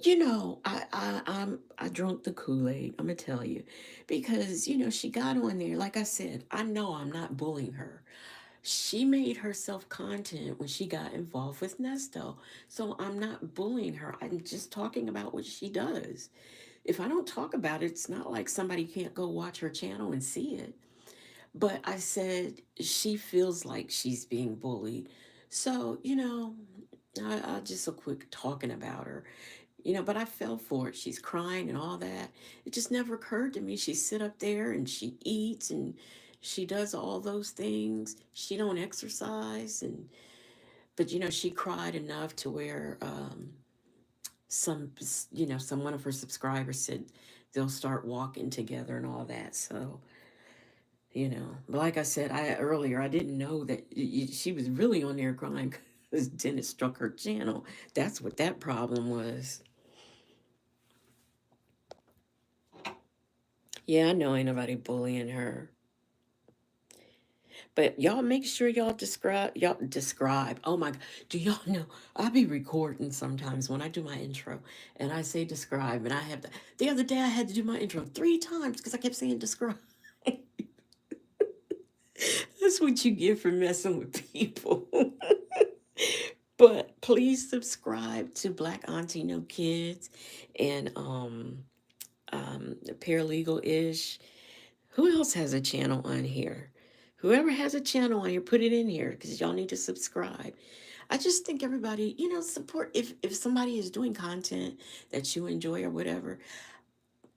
I drunk the Kool-Aid, I'm gonna tell you. Because, she got on there, like I said, I know I'm not bullying her. She made herself content when she got involved with Nesto. So I'm not bullying her. I'm just talking about what she does. If I don't talk about it, it's not like somebody can't go watch her channel and see it. But I said she feels like she's being bullied. So, I just a quick talking about her, but I fell for it. She's crying and all that. It just never occurred to me. She sit up there and she eats and she does all those things. She don't exercise, but she cried enough to where some one of her subscribers said they'll start walking together and all that. So but like I said, I earlier, I didn't know that she was really on there crying because Dennis struck her channel. That's what that problem was. Yeah, I know ain't nobody bullying her. But y'all make sure y'all describe. Oh my God. Do y'all know? I be recording sometimes when I do my intro and I say describe, and the other day I had to do my intro 3 times because I kept saying describe. That's what you get for messing with people. But please subscribe to Black Auntie No Kids and Paralegal Ish. Who else has a channel on here? Whoever has a channel on here, put it in here because y'all need to subscribe. I just think everybody, support, if somebody is doing content that you enjoy or whatever,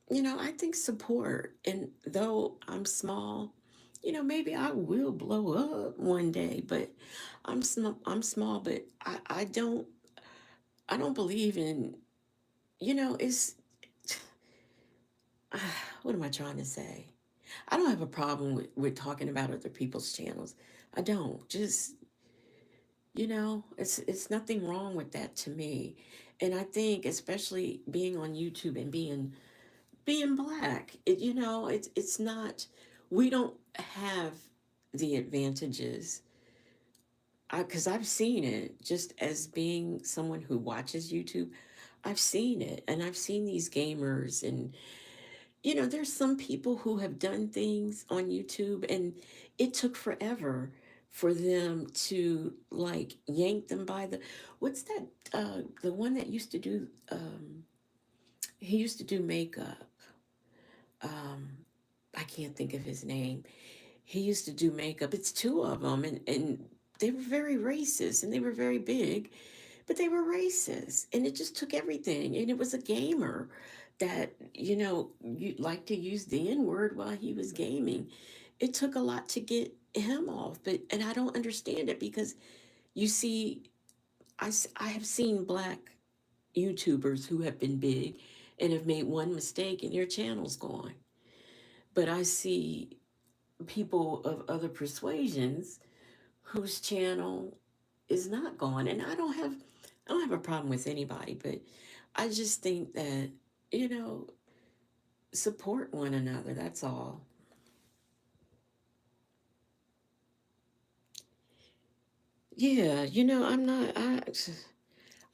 I think support. And though I'm small, maybe I will blow up one day, but I'm small, but I don't believe in, it's what am I trying to say? I don't have a problem with talking about other people's channels. I don't. Just, it's nothing wrong with that to me. And I think especially being on YouTube and being black, it's not, we don't have the advantages. Because I've seen it just as being someone who watches YouTube. I've seen it, and I've seen these gamers, and there's some people who have done things on YouTube, and it took forever for them to like yank them by what's that, the one that used to do, he used to do makeup. um I can't think of his name. He used to do makeup. It's two of them, and they were very racist, and they were very big, but they were racist, and it just took everything. And it was a gamer that you like to use the N word while he was gaming. It took a lot to get him off, and I don't understand it because you see, I have seen black YouTubers who have been big and have made one mistake and their channel's gone. But I see people of other persuasions whose channel is not gone. And I don't have a problem with anybody, but I just think that, you know, support one another. That's all. Yeah, I'm not.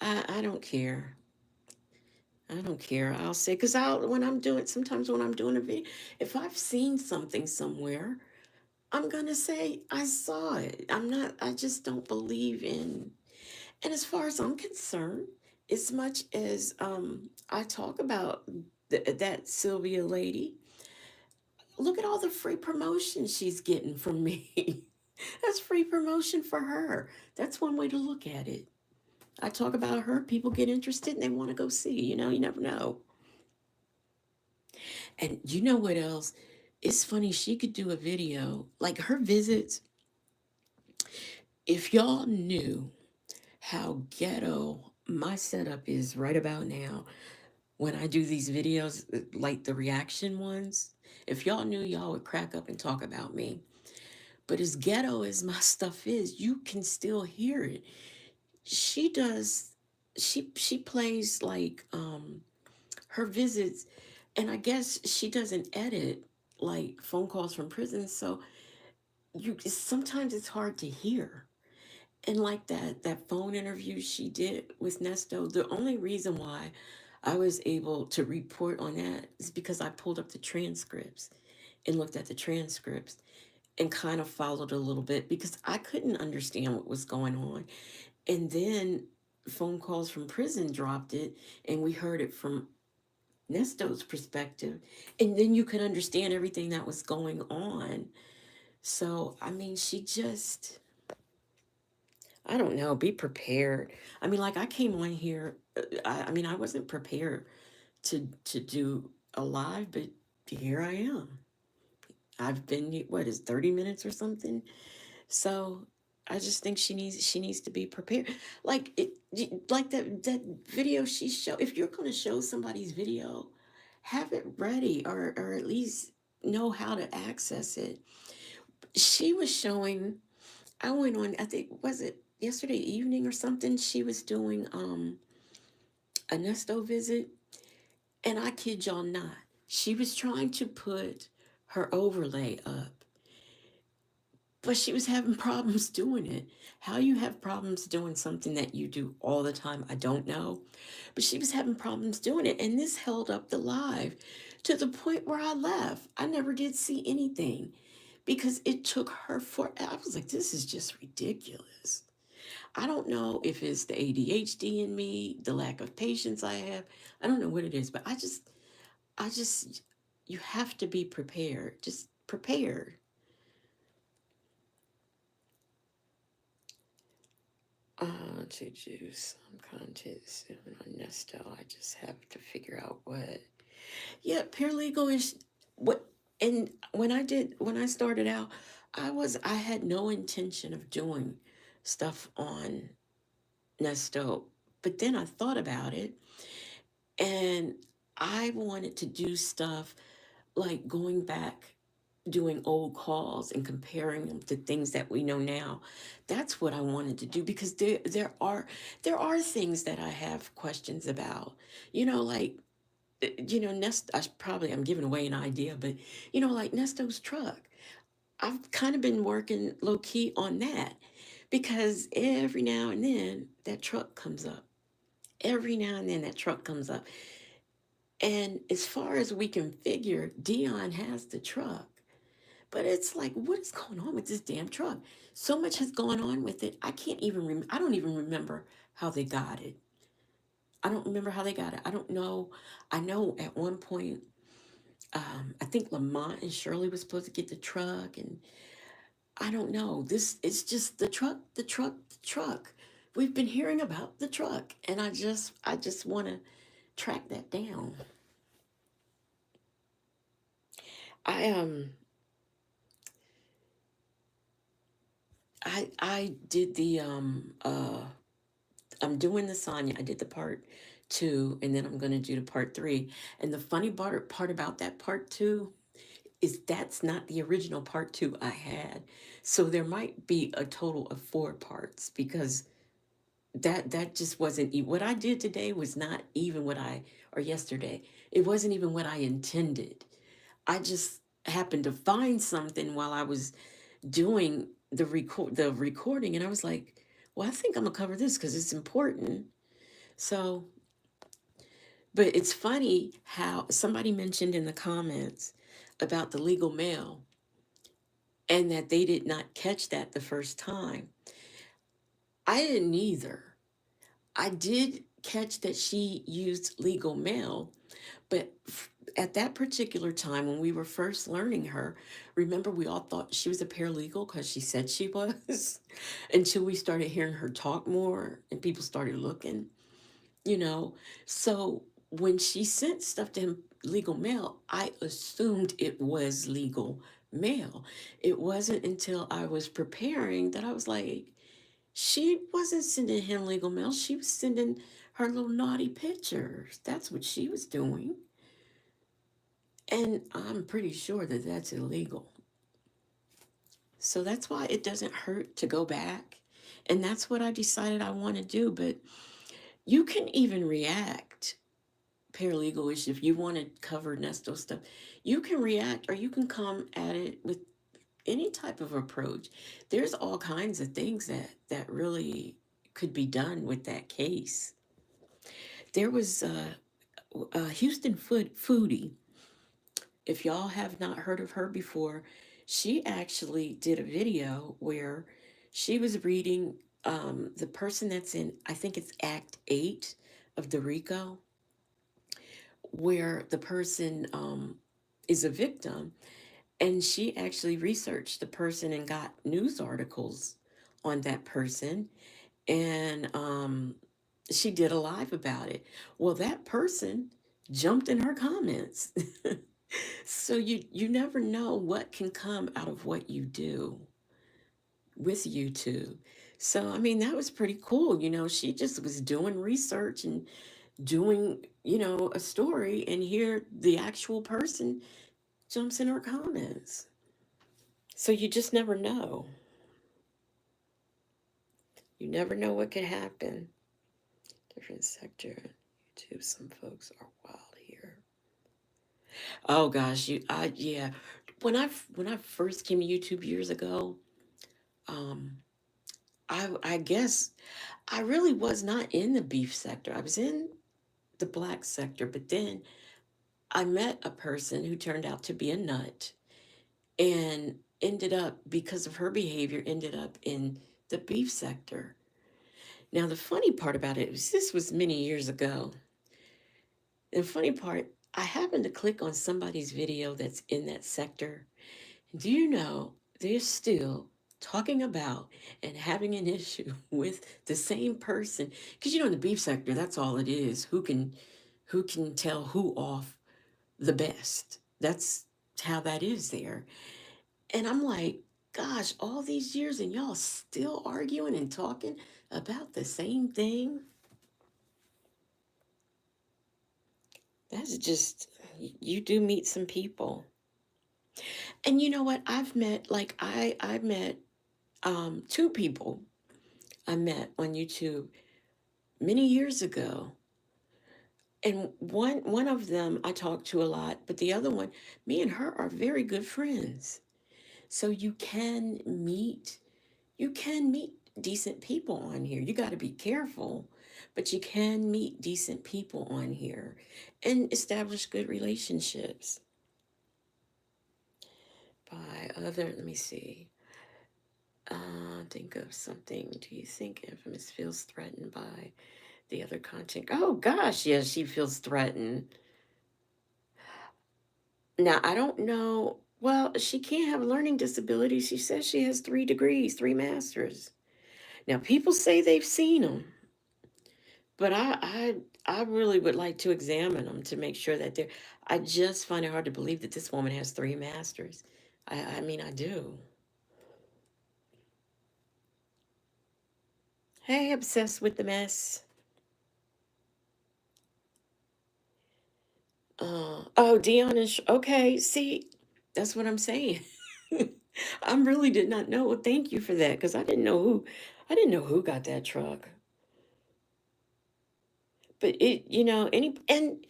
I don't care. I don't care. I'll say because I'll when I'm doing sometimes when I'm doing a video, if I've seen something somewhere, I'm gonna say I saw it. I'm not. I just don't believe in. And as far as I'm concerned, as much as I talk about that Sylvia lady, look at all the free promotion she's getting from me. That's free promotion for her. That's one way to look at it. I talk about her, people get interested and they want to go see. You never know. And you know what else? It's funny, she could do a video, like her visits. If y'all knew how ghetto my setup is right about now, when I do these videos, like the reaction ones, if y'all knew, y'all would crack up and talk about me. But as ghetto as my stuff is, you can still hear it. She does, she plays like her visits, and I guess she doesn't edit like phone calls from prison, so sometimes it's hard to hear. And like that phone interview she did with Nesto, the only reason why I was able to report on that is because I pulled up the transcripts and looked at the transcripts and kind of followed a little bit because I couldn't understand what was going on. And then phone calls from prison dropped it and we heard it from Nesto's perspective. And then you could understand everything that was going on. So, I mean, she just, I don't know, be prepared. I mean, like I came on here, I mean, I wasn't prepared to do a live, but here I am. I've been, what is 30 minutes or something? So I just think she needs to be prepared. Like like that video she showed. If you're going to show somebody's video, have it ready, or at least know how to access it. She was showing. I went on. I think was it yesterday evening or something. She was doing a Nesto visit, and I kid y'all not. She was trying to put her overlay up, but she was having problems doing it. How you have problems doing something that you do all the time, I don't know. But she was having problems doing it. And this held up the live to the point where I left. I never did see anything because it took her for. I was like, this is just ridiculous. I don't know if it's the ADHD in me, the lack of patience I have. I don't know what it is, but I just, you have to be prepared. Just prepared. To do some content soon on Nesto. I just have to figure out what. Yeah, paralegal is what. And when I started out, I had no intention of doing stuff on Nesto, but then I thought about it, and I wanted to do stuff like going back, doing old calls and comparing them to things that we know now. That's what I wanted to do because there are things that I have questions about. Like Nest. I'm giving away an idea, but like Nesto's truck. I've kind of been working low key on that because every now and then that truck comes up. Every now and then that truck comes up. And as far as we can figure, Dion has the truck. But it's like, what is going on with this damn truck? So much has gone on with it. I can't even I don't even remember how they got it. I don't remember how they got it. I don't know. I know at one point, I think Lamont and Shirley was supposed to get the truck, and I don't know. This it's just the truck, the truck, the truck. We've been hearing about the truck, and I just want to track that down. I I did the I'm doing the Sonya. I did the part two, and then I'm going to do the part three. And the funny part about that part two, is that's not the original part two I had. So there might be a total of four parts because that just wasn't what I did today was not even what I or yesterday. It wasn't even what I intended. I just happened to find something while I was doing the recording, and I was like, well, I think I'm gonna cover this because it's important. So, but it's funny how somebody mentioned in the comments about the legal mail and that they did not catch that the first time. I didn't either. I did catch that she used legal mail, but at that particular time when we were first learning her, remember we all thought she was a paralegal because she said she was until we started hearing her talk more and people started looking, you know. So when she sent stuff to him, legal mail, I assumed it was legal mail. It wasn't until I was preparing that I was like, she wasn't sending him legal mail. She was sending her little naughty pictures. That's what she was doing. And I'm pretty sure that that's illegal. So that's why it doesn't hurt to go back. And that's what I decided I want to do. But you can even react, paralegal issue, if you want to cover Nesto stuff, you can react or you can come at it with any type of approach. There's all kinds of things that really could be done with that case. There was a Houston foodie. If y'all have not heard of her before, she actually did a video where she was reading the person that's in, I think it's Act 8 of the RICO, where the person is a victim. And she actually researched the person and got news articles on that person. And she did a live about it. Well, that person jumped in her comments. So you never know what can come out of what you do with YouTube. So I mean that was pretty cool. She just was doing research and doing, a story, and here the actual person jumps in her comments. So you just never know. You never know what could happen. Different sector. YouTube, some folks are wild here. Oh gosh, yeah. When I first came to YouTube years ago, um, I guess I really was not in the beef sector. I was in the black sector, but then I met a person who turned out to be a nut and ended up, because of her behavior, ended up in the beef sector. Now the funny part about it was this was many years ago. The funny part, I happened to click on somebody's video that's in that sector. Do you know they're still talking about and having an issue with the same person? Because in the beef sector, that's all it is. Who can tell who off the best? That's how that is there. And I'm like, gosh, all these years and y'all still arguing and talking about the same thing? That's just, you do meet some people. And you know what? I've met, like, I met two people I met on YouTube many years ago. And one of them I talk to a lot, but the other one, me and her are very good friends. So you can meet decent people on here. You got to be careful, but you can meet decent people on here and establish good relationships. Let me see. Think of something. Do you think Infamous feels threatened by the other content? Oh gosh, yes, she feels threatened. Now, I don't know. Well, she can't have a learning disability. She says she has 3 degrees, 3 masters. Now, people say they've seen them, but I really would like to examine them to make sure that they're. I just find it hard to believe that this woman has 3 masters. I mean, I do. Hey, obsessed with the mess. Oh, Dion is okay. See, That's what I'm saying. I really did not know. Well, thank you for that, because I didn't know who got that truck. But and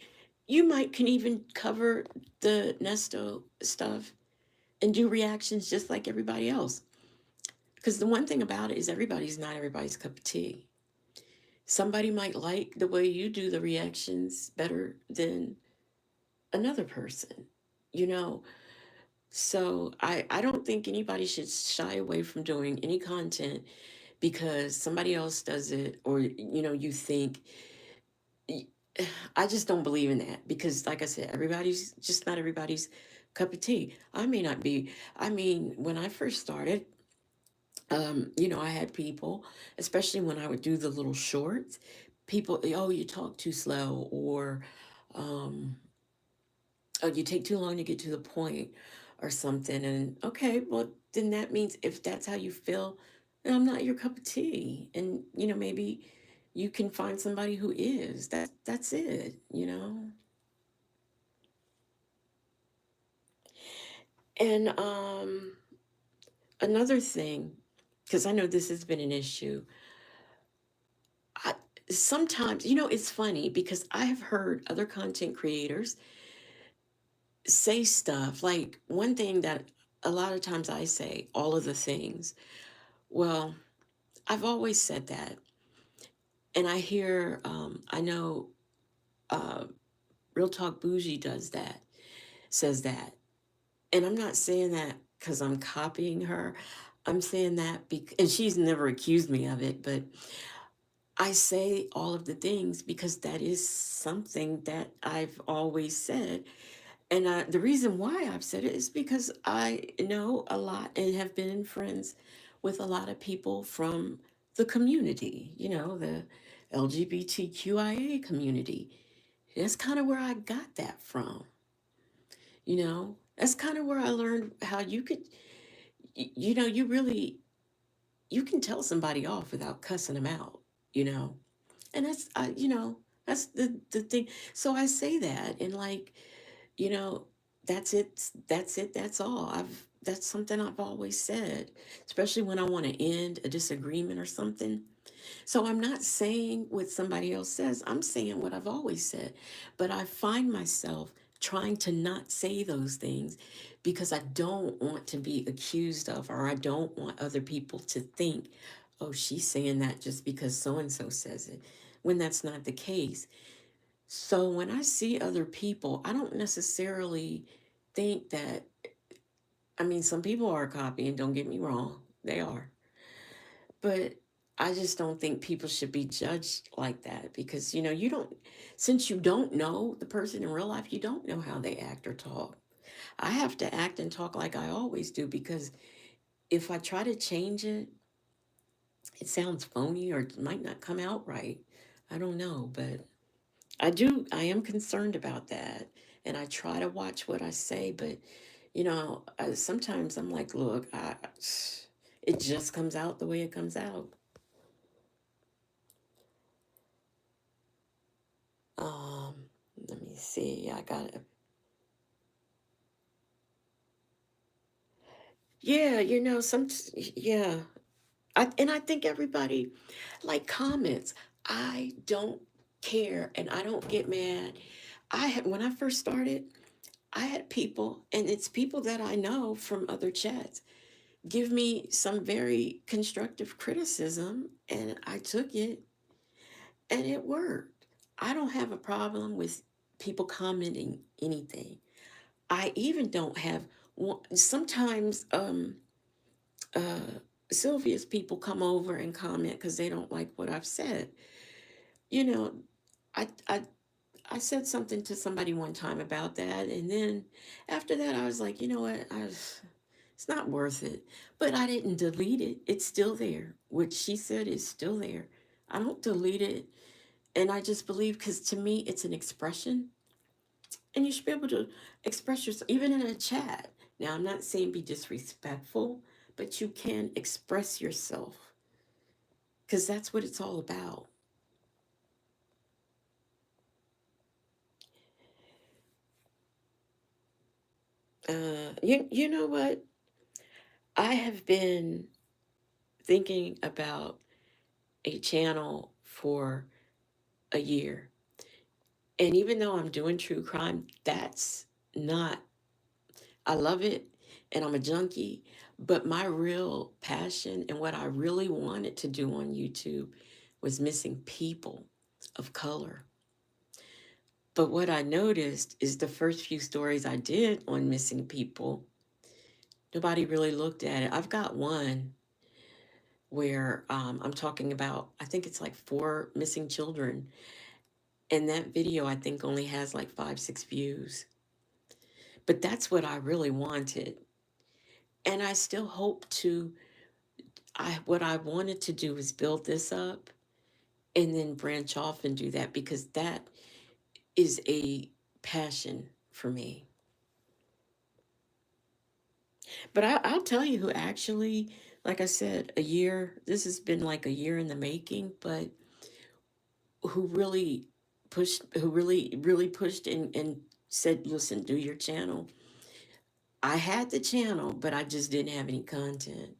you might can even cover the Nesto stuff and do reactions just like everybody else. Because the one thing about it is everybody's not everybody's cup of tea. Somebody might like the way you do the reactions better than another person, you know. So I don't think anybody should shy away from doing any content because somebody else does it, or you think. I just don't believe in that because, like I said, everybody's just not everybody's cup of tea. I may not be. I mean, when I first started, I had people, especially when I would do the little shorts, people, oh, you talk too slow, or um, oh, you take too long to get to the point, or something. And okay, well, then that means if that's how you feel, then I'm not your cup of tea. And, maybe you can find somebody who is. That's it. And another thing, because I know this has been an issue, I, sometimes, it's funny because I have heard other content creators say stuff like one thing that a lot of times I say, all of the things. Well, I've always said that. And I know uh, Real Talk Bougie does that, says that. And I'm not saying that because I'm copying her. I'm saying that because, and she's never accused me of it, but I say all of the things because that is something that I've always said. And the reason why I've said it is because I know a lot and have been friends with a lot of people from the community, the LGBTQIA community. That's kind of where I got that from. That's kind of where I learned how you could, you really, you can tell somebody off without cussing them out, you know? And that's the thing. So I say that, and like, you know, that's all. That's something I've always said, especially when I want to end a disagreement or something. So I'm not saying what somebody else says, I'm saying what I've always said. But I find myself trying to not say those things because I don't want to be accused of, or I don't want other people to think, oh, she's saying that just because so and so says it, when that's not the case. So when I see other people, I don't necessarily think that, I mean, some people are copying, don't get me wrong, they are. But I just don't think people should be judged like that because, since you don't know the person in real life, you don't know how they act or talk. I have to act and talk like I always do because if I try to change it, it sounds phony or it might not come out right. I don't know, but I am concerned about that. And I try to watch what I say, but, sometimes I'm like, look, it just comes out the way it comes out. Um, Let me see. I got it. Yeah, yeah. And I think everybody like comments. I don't care and I don't get mad. When I first started, I had people, and it's people that I know from other chats, give me some very constructive criticism, and I took it and it worked. I don't have a problem with people commenting anything. I even don't have one. Sometimes uh, Sylvia's people come over and comment because they don't like what I've said. You know, I, I I said something to somebody one time about that, and then after that, I was like, you know what, it's not worth it. But I didn't delete it; it's still there. What she said is still there. I don't delete it, and I just believe because to me, it's an expression, and you should be able to express yourself even in a chat. Now, I'm not saying be disrespectful, but you can express yourself because that's what it's all about. You know what? I have been thinking about a channel for a year. And even though I'm doing true crime, that's not, I love it and I'm a junkie. But my real passion and what I really wanted to do on YouTube was missing people of color. But what I noticed is the first few stories I did on missing people, nobody really looked at it. I've got one where I'm talking about, I think it's like 4 missing children. And that video, I think, only has like 5, 6 views. But that's what I really wanted. And I still hope to, what I wanted to do is build this up and then branch off and do that because that is a passion for me. But I'll tell you who actually, like I said, a year, this has been like a year in the making, but who really really pushed and said, listen, do your channel. I had the channel, but I just didn't have any content.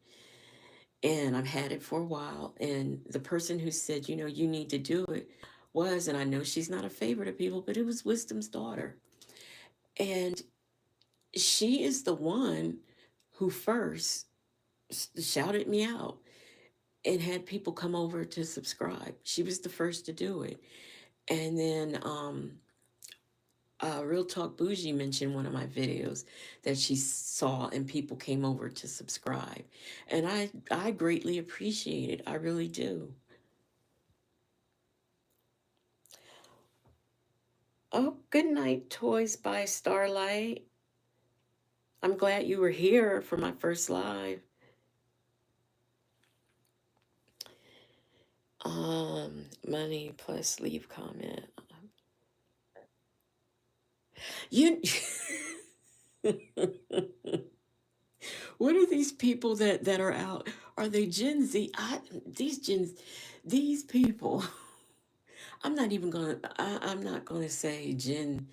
And I've had it for a while. And the person who said, you need to do it was, and I know she's not a favorite of people, but it was Wisdom's daughter. And she is the one who first shouted me out and had people come over to subscribe. She was the first to do it. And then Real Talk Bougie mentioned one of my videos that she saw and people came over to subscribe. And I greatly appreciate it. I really do. Oh, good night, Toys by Starlight. I'm glad you were here for my first live. Money plus leave comment. You what are these people that are out? Are they Gen Z? These people. I'm not gonna say Gen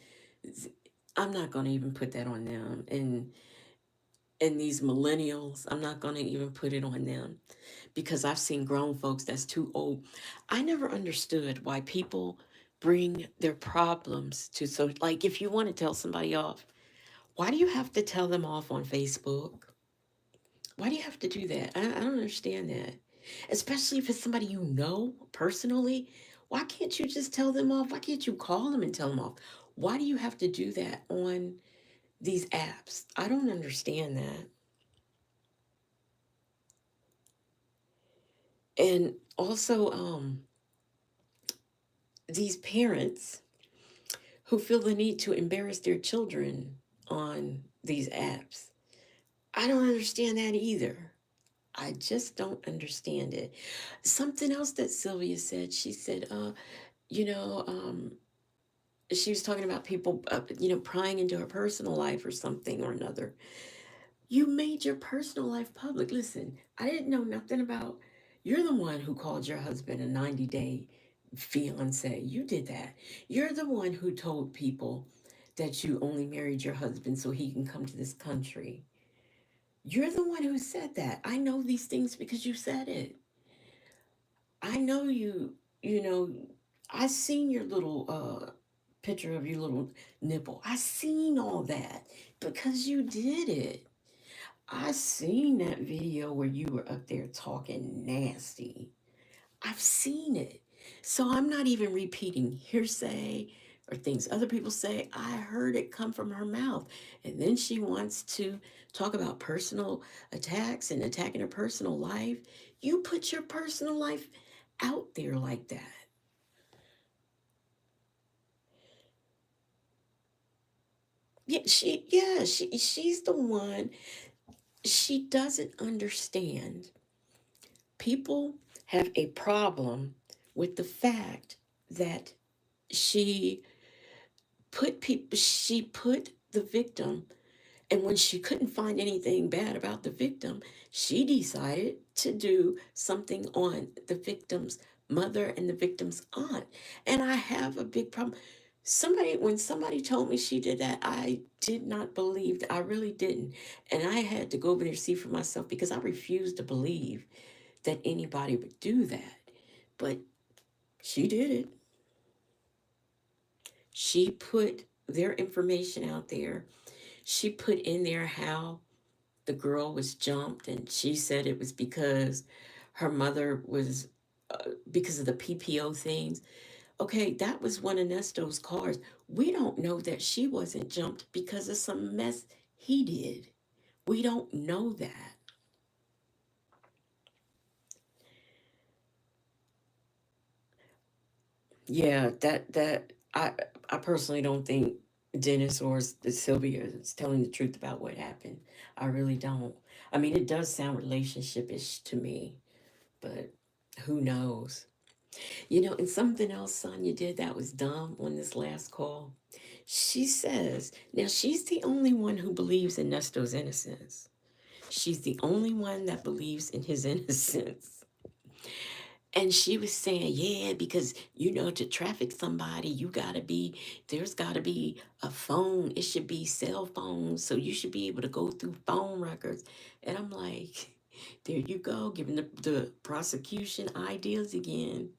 Z. I'm not gonna even put that on them. And these millennials, I'm not gonna even put it on them because I've seen grown folks that's too old. I never understood why people bring their problems to, so like if you want to tell somebody off, why do you have to tell them off on Facebook? Why do you have to do that? I don't understand that. Especially if it's somebody you know personally. Why can't you just tell them off? Why can't you call them and tell them off? Why do you have to do that on these apps? I don't understand that. And also, these parents who feel the need to embarrass their children on these apps. I don't understand that either. I just don't understand it. Something else that Sylvia said, she said, you know, she was talking about people, prying into her personal life or something or another. You made your personal life public. Listen, I didn't know nothing about. You're the one who called your husband a 90-day fiance. You did that. You're the one who told people that you only married your husband so he can come to this country. You're the one who said that. I know these things because you said it. I know you know, I seen your little picture of your little nipple. I seen all that because you did it. I seen that video where you were up there talking nasty. I've seen it. So I'm not even repeating hearsay or things other people say. I heard it come from her mouth. And then she wants to talk about personal attacks and attacking her personal life. You put your personal life out there like that. She's the one. She doesn't understand. People have a problem with the fact that she she put the victim, and when she couldn't find anything bad about the victim, she decided to do something on the victim's mother and the victim's aunt. And I have a big problem. When somebody told me she did that, I did not believe. I really didn't. And I had to go over there to see for myself because I refused to believe that anybody would do that. But she did it. She put their information out there. She put in there how the girl was jumped, and she said it was because her mother was, because of the PPO things. Okay, that was one of Nesto's cars. We don't know that she wasn't jumped because of some mess he did. We don't know that. Yeah, I personally don't think Dennis or Sylvia is telling the truth about what happened. I really don't. I mean, it does sound relationship-ish to me, but who knows? And something else Sonya did that was dumb on this last call. She says, now she's the only one who believes in Nesto's innocence. She's the only one that believes in his innocence. And she was saying, yeah, because, to traffic somebody, there's gotta be a phone. It should be cell phones. So you should be able to go through phone records. And I'm like, there you go, giving the prosecution ideas again.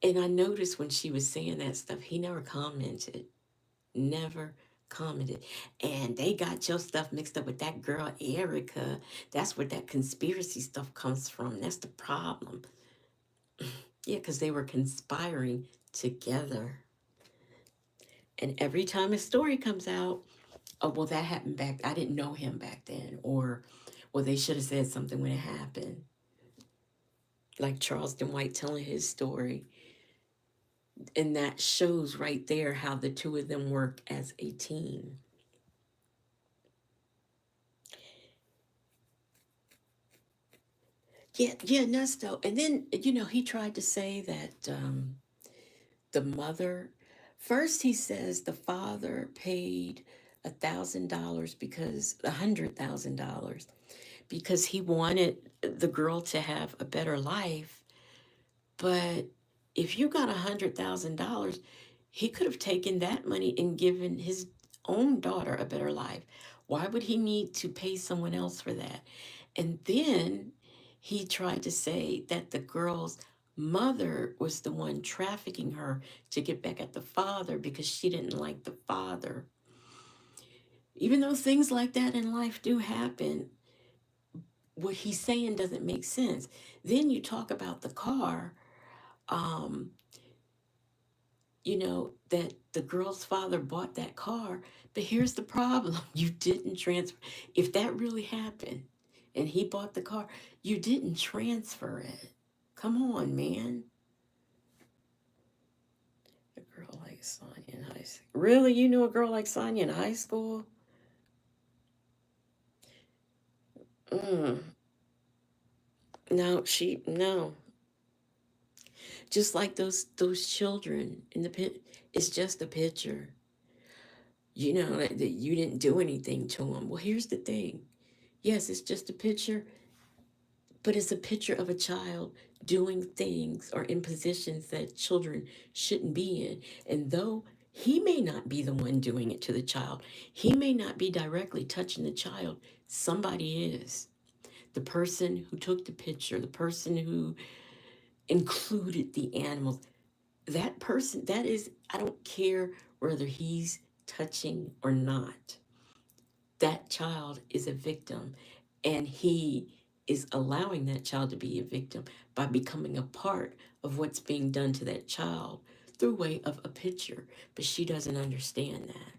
And I noticed when she was saying that stuff, he never commented. Never commented. And they got your stuff mixed up with that girl, Erica. That's where that conspiracy stuff comes from. That's the problem. Yeah, because they were conspiring together. And every time a story comes out, oh, well, that happened I didn't know him back then. Or, well, they should have said something when it happened. Like Charleston White telling his story. And that shows right there how the two of them work as a team. Yeah, yeah, Nesto. And then, he tried to say that the mother, first he says the father paid $1,000 because $100,000 because he wanted the girl to have a better life. But if you got $100,000, he could have taken that money and given his own daughter a better life. Why would he need to pay someone else for that? And then he tried to say that the girl's mother was the one trafficking her to get back at the father because she didn't like the father. Even though things like that in life do happen, what he's saying doesn't make sense. Then you talk about the car, um, that the girl's father bought that car. But here's the problem: you didn't transfer. If that really happened and he bought the car, you didn't transfer it. Come on, man. A girl like Sonya in high school. Really? You knew a girl like Sonya in high school? Mm. No, no. Just like those children in the pit, it's just a picture. That you didn't do anything to them. Well, here's the thing. Yes, it's just a picture, but it's a picture of a child doing things or in positions that children shouldn't be in. And though he may not be the one doing it to the child, he may not be directly touching the child, somebody is. The person who took the picture, the person who included the animals, that person, that is, I don't care whether he's touching or not. That child is a victim, and he is allowing that child to be a victim by becoming a part of what's being done to that child through way of a picture. But she doesn't understand that.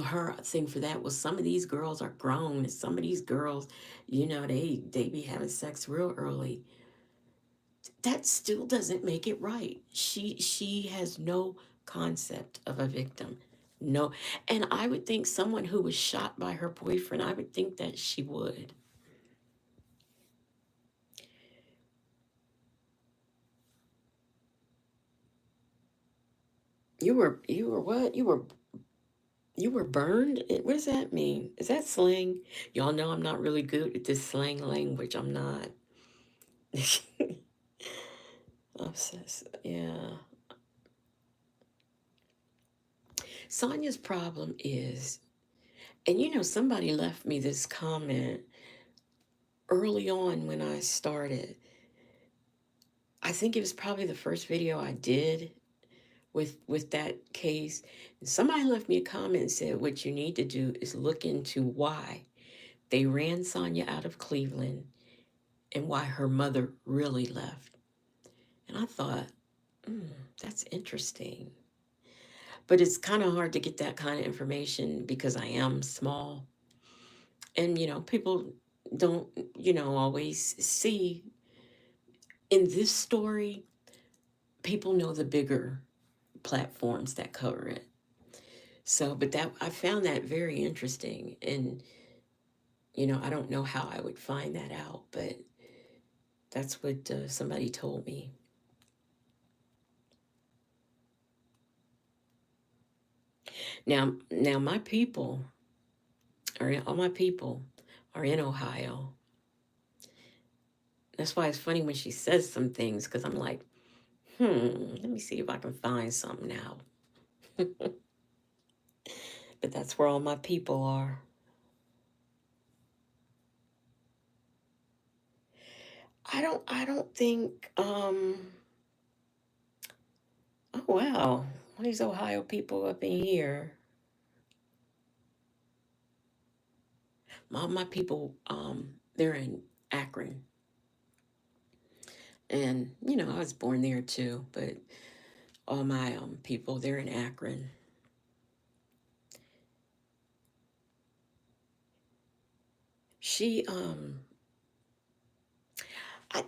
Her thing for that was some of these girls are grown, and some of these girls, they be having sex real early. That still doesn't make it right. She has no concept of a victim. No. And I would think someone who was shot by her boyfriend, I would think that she would. You were what? You were burned? What does that mean? Is that slang? Y'all know I'm not really good at this slang language. I'm not. Obsessed. Yeah. Sonya's problem is, and somebody left me this comment early on when I started. I think it was probably the first video I did with that case. And somebody left me a comment and said, what you need to do is look into why they ran Sonya out of Cleveland and why her mother really left. And I thought, that's interesting. But it's kind of hard to get that kind of information because I am small. And, people don't, always see in this story, people know the bigger platforms that cover it. So, but that I found that very interesting. And, I don't know how I would find that out, but that's what somebody told me. Now my people all my people are in Ohio. That's why it's funny when she says some things because I'm like, let me see if I can find something now. But that's where all my people are. I don't think oh wow. All these Ohio people up in here. All my people, they're in Akron. And, I was born there too, but all my people, they're in Akron. She,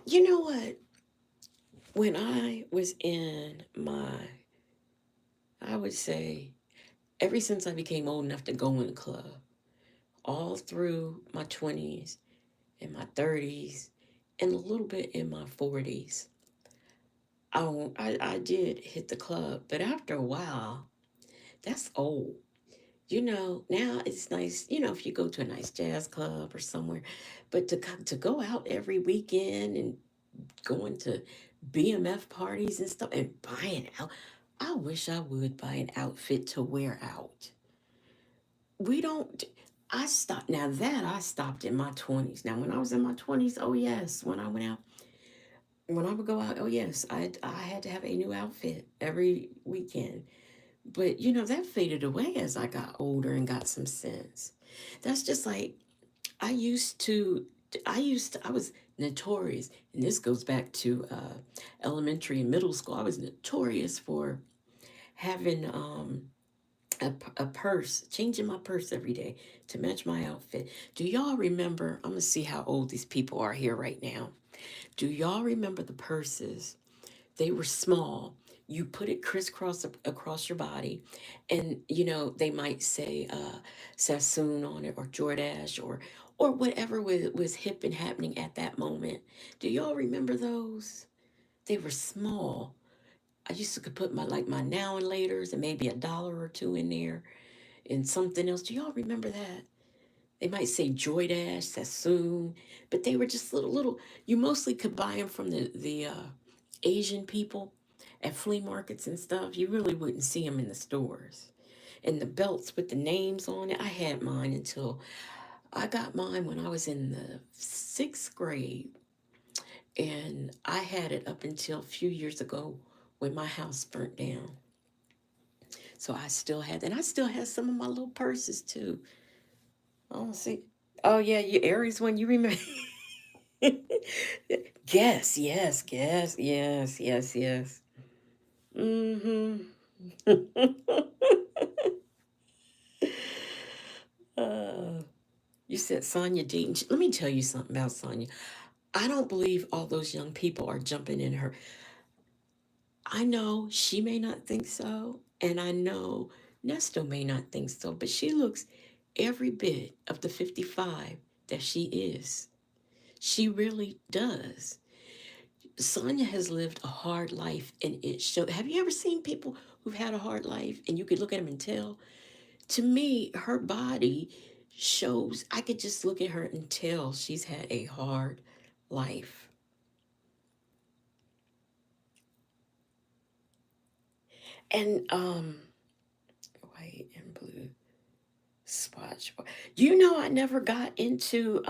you know what? When I was in I would say, ever since I became old enough to go in the club, all through my 20s and my 30s, and a little bit in my 40s, I did hit the club. But after a while, that's old. Now it's nice, if you go to a nice jazz club or somewhere, but to go out every weekend and going to BMF parties and stuff and buying out, I wish I would buy an outfit to wear out. We don't. I stopped. Now that I stopped in my 20s. Now when I was in my 20s, oh yes, when I went out, when I would go out, oh yes, I had to have a new outfit every weekend. But that faded away as I got older and got some sense. That's just like I used to. I was notorious, and this goes back to elementary and middle school. I was notorious for having a purse, changing my purse every day to match my outfit. Do y'all remember? I'm gonna see how old these people are here right now. Do y'all remember the purses? They were small. You put it crisscross across your body, and they might say Sassoon on it or Jordache or whatever was hip and happening at that moment. Do y'all remember those? They were small. I used to could put my now and laters and maybe $1 or two in there and something else. Do y'all remember that? They might say Joy Dash, Sassoon, but they were just little. You mostly could buy them from the Asian people at flea markets and stuff. You really wouldn't see them in the stores. And the belts with the names on it, I had mine until I got mine when I was in the 6th grade. And I had it up until a few years ago when my house burnt down. So I still had, and I still have some of my little purses too. I don't see. Oh yeah, you Aries one. You remember? Yes, yes, yes, yes, yes, yes. Mm-hmm. uh, you said Sonya dating. Let me tell you something about Sonya. I don't believe all those young people are jumping in her. I know she may not think so, and I know Nesto may not think so, but she looks every bit of the 55 that she is. She really does. Sonya has lived a hard life, and it shows. Have you ever seen people who've had a hard life and you could look at them and tell? To me, her body shows, I could just look at her and tell she's had a hard life. And, white and blue swatch. You know, I never got into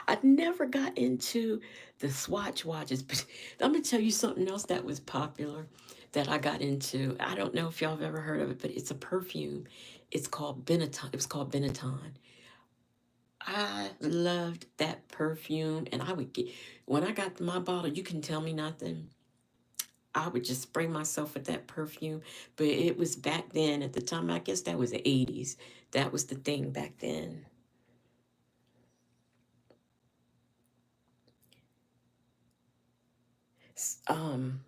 I never got into the swatch watches, but I'm gonna tell you something else that was popular that I got into. I don't know if y'all have ever heard of it, but it's a perfume. It's called Benetton. It was called Benetton. I loved that perfume, and I would get when I got my bottle. You can tell me nothing. I would just spray myself with that perfume. But it was back then. At the time, I guess that was the '80s. That was the thing back then. Um,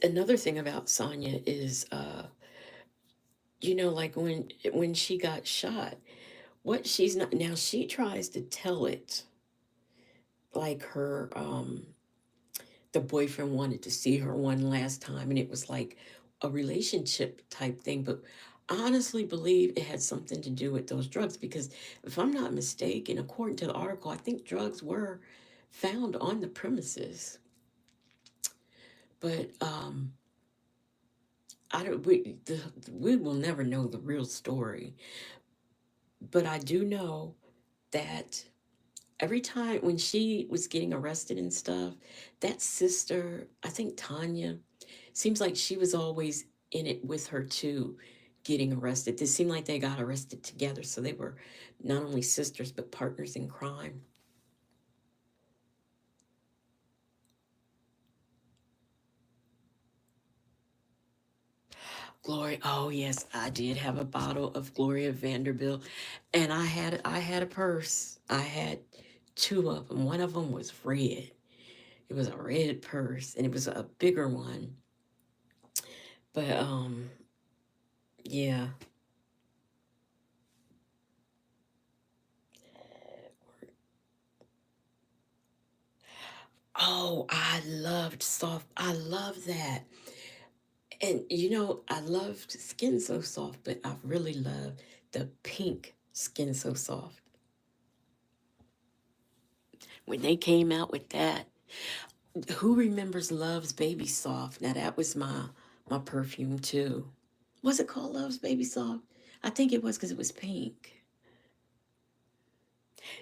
Another thing about Sonya is, you know, like when she got shot, what she's not now she tries to tell it like her the boyfriend wanted to see her one last time, and it was like a relationship type thing. But I honestly believe it had something to do with those drugs because if I'm not mistaken, according to the article, I think drugs were found on the premises. But I don't. We will never know the real story. But I do know that every time when she was getting arrested and stuff, that sister, I think Tanya, seems like she was always in it with her too, getting arrested. It seemed like they got arrested together, so they were not only sisters but partners in crime. Gloria, oh yes, I did have a bottle of Gloria Vanderbilt, and I had a purse. I had two of them. One of them was red. It was a red purse, and it was a bigger one. But yeah. Oh, I loved soft. I love that. And you know, I loved Skin So Soft, but I really love the pink Skin So Soft. When they came out with that, who remembers Love's Baby Soft? Now that was my perfume too. Was it called Love's Baby Soft? I think it was because it was pink.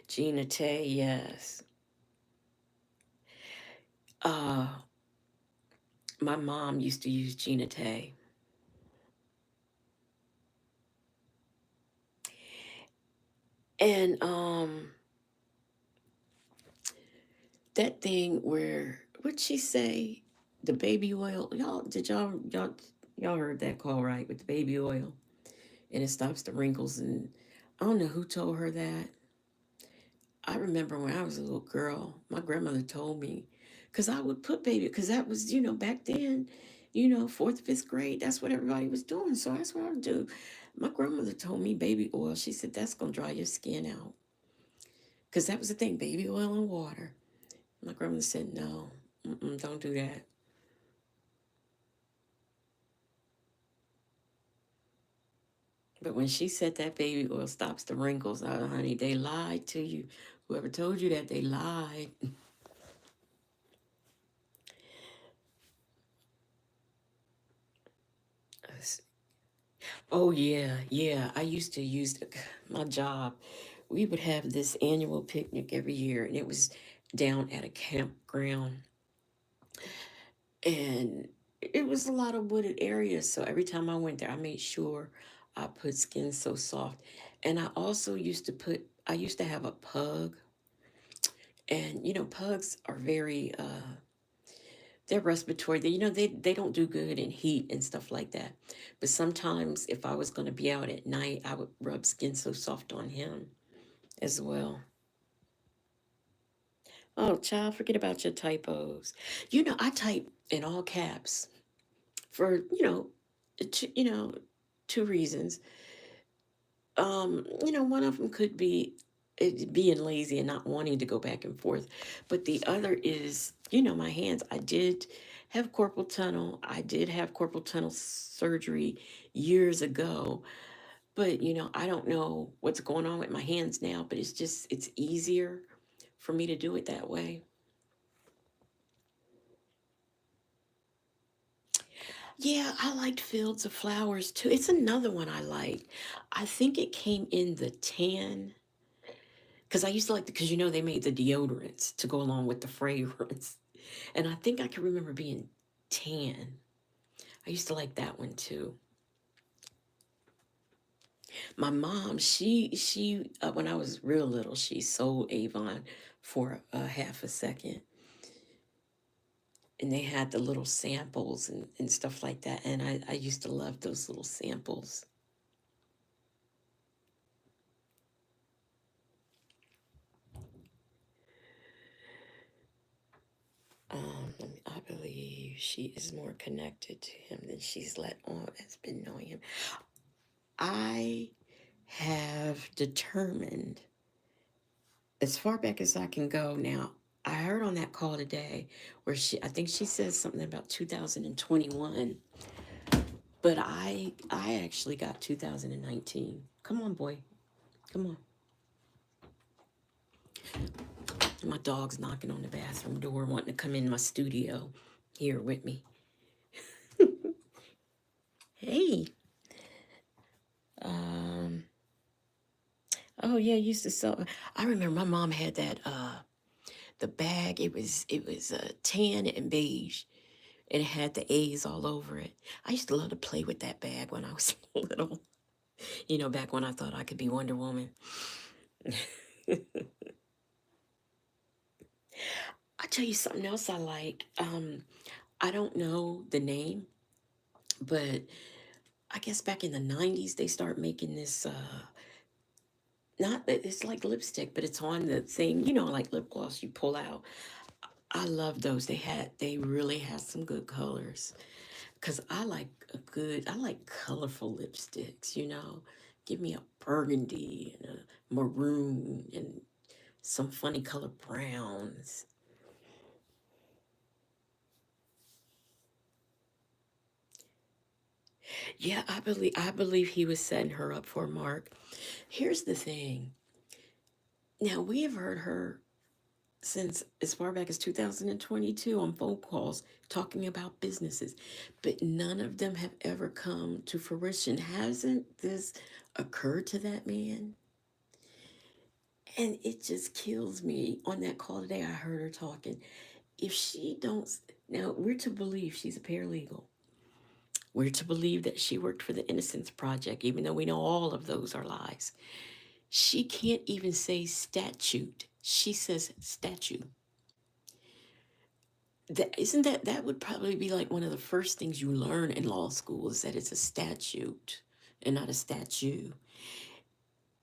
Gina Tay, yes. Uh, my mom used to use Gina Tay. And that thing where what'd she say? The baby oil. Y'all heard that call right with the baby oil and it stops the wrinkles and I don't know who told her that. I remember when I was a little girl, my grandmother told me because I would put baby because that was, you know, back then, you know, fourth, fifth grade, that's what everybody was doing. So that's what I would do. My grandmother told me baby oil. She said that's gonna dry your skin out. Because that was the thing, baby oil and water. My grandmother said, no, don't do that. But when she said that baby oil stops the wrinkles, honey, they lied to you. Whoever told you that, they lied. Oh, yeah, yeah. I used to use my job. We would have this annual picnic every year, and it was down at a campground. And it was a lot of wooded areas. So every time I went there, I made sure I put Skin So Soft. And I also I used to have a pug. And, you know, pugs are very, they're respiratory. They don't do good in heat and stuff like that. But sometimes if I was going to be out at night, I would rub Skin So Soft on him as well. Oh, child, forget about your typos. You know, I type in all caps for, you know, two reasons. One of them could be it being lazy and not wanting to go back and forth, but the other is, my hands. I did have carpal tunnel. I did have carpal tunnel surgery years ago, but I don't know what's going on with my hands now. But it's easier for me to do it that way. Yeah, I liked Fields of Flowers too. It's another one I like. I think it came in the tan because I used to like because they made the deodorants to go along with the fragrance, and I think I can remember being tan. I used to like that one too. My mom, she when I was real little, she sold Avon for a half a second, and they had the little samples and stuff like that, and I used to love those little samples. I believe she is more connected to him than she's let on. Has been knowing him. I have determined, as far back as I can go now. I heard on that call today where I think she says something about 2021, but I actually got 2019. Come on, boy, come on. My dog's knocking on the bathroom door, wanting to come in my studio here with me. Hey, um, oh yeah, I used to sell. I remember my mom had that the bag. It was tan and beige, and it had the A's all over it. I used to love to play with that bag when I was little. Back when I thought I could be Wonder Woman. I tell you something else I like. I don't know the name, but I guess back in the '90s they start making this. Not it's like lipstick, but it's on the thing. Like lip gloss you pull out. I love those. They really had some good colors. Cause I like colorful lipsticks. Give me a burgundy and a maroon and some funny color browns. Yeah, I believe he was setting her up for Mark. Here's the thing. Now we have heard her since as far back as 2022 on phone calls talking about businesses, but none of them have ever come to fruition. Hasn't this occurred to that man? And it just kills me. On that call today, I heard her talking. If she don't, now we're to believe she's a paralegal. We're to believe that she worked for the Innocence Project, even though we know all of those are lies. She can't even say statute. She says statue. That would probably be like one of the first things you learn in law school is that it's a statute and not a statue.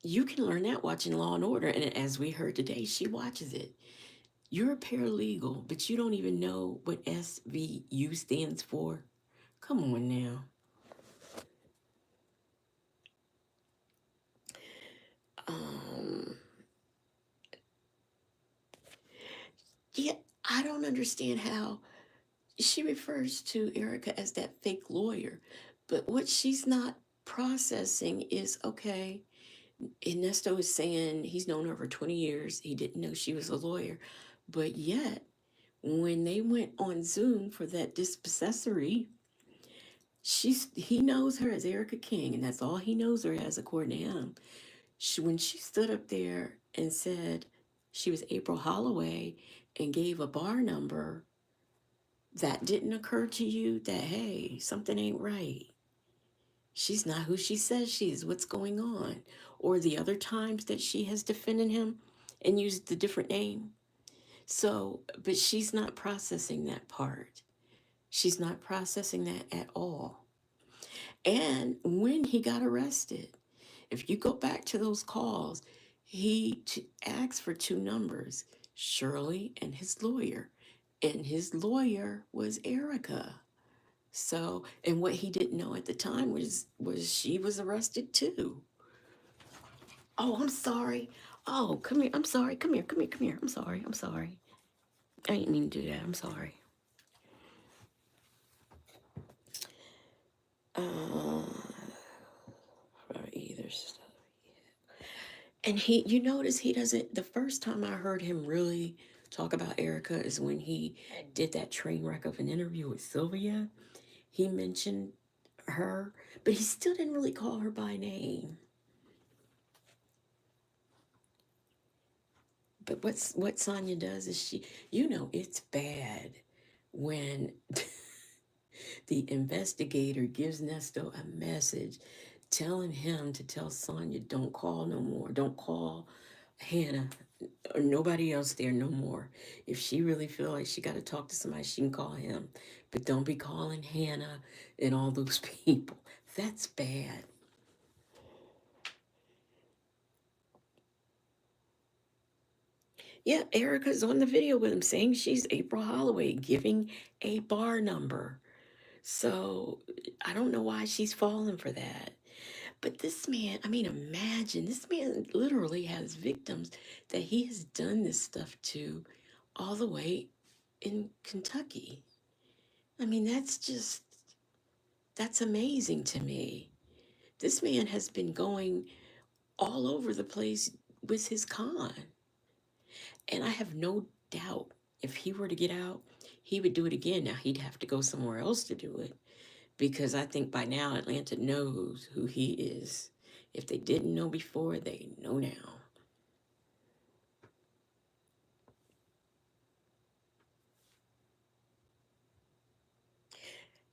You can learn that watching Law and Order, and as we heard today, she watches it. You're a paralegal, but you don't even know what SVU stands for. Come on now. Um, yeah, I don't understand how she refers to Erica as that fake lawyer, but what she's not processing is okay. Ernesto is saying he's known her for 20 years. He didn't know she was a lawyer, but yet when they went on Zoom for that dispossessory, he knows her as Erica King, and that's all he knows her as, according to him. When she stood up there and said she was April Holloway and gave a bar number, that didn't occur to you that, hey, something ain't right. She's not who she says she is. What's going on? Or the other times that she has defended him and used the different name. So, but she's not processing that part. She's not processing that at all. And when he got arrested, if you go back to those calls, he asked for two numbers, Shirley and his lawyer. And his lawyer was Erica. So, and what he didn't know at the time was she was arrested too. Oh, I'm sorry. Oh, come here. I'm sorry. Come here. Come here. Come here. I'm sorry. I'm sorry. I didn't mean to do that. I'm sorry. Uh, for either stuff. And you notice he doesn't. The first time I heard him really talk about Erica is when he did that train wreck of an interview with Sylvia. he mentioned her, but he still didn't really call her by name. But what Sonya does is it's bad when the investigator gives Nesto a message telling him to tell Sonya, don't call no more. Don't call Hannah or nobody else there no more. If she really feel like she got to talk to somebody, she can call him. But don't be calling Hannah and all those people. That's bad. Yeah, Erica's on the video with him saying she's April Holloway, giving a bar number. So I don't know why she's falling for that. But this man, I mean, imagine this man literally has victims that he has done this stuff to all the way in Kentucky. I mean, that's amazing to me. This man has been going all over the place with his con. And I have no doubt if he were to get out, he would do it again. Now, he'd have to go somewhere else to do it because I think by now Atlanta knows who he is. If they didn't know before, they know now.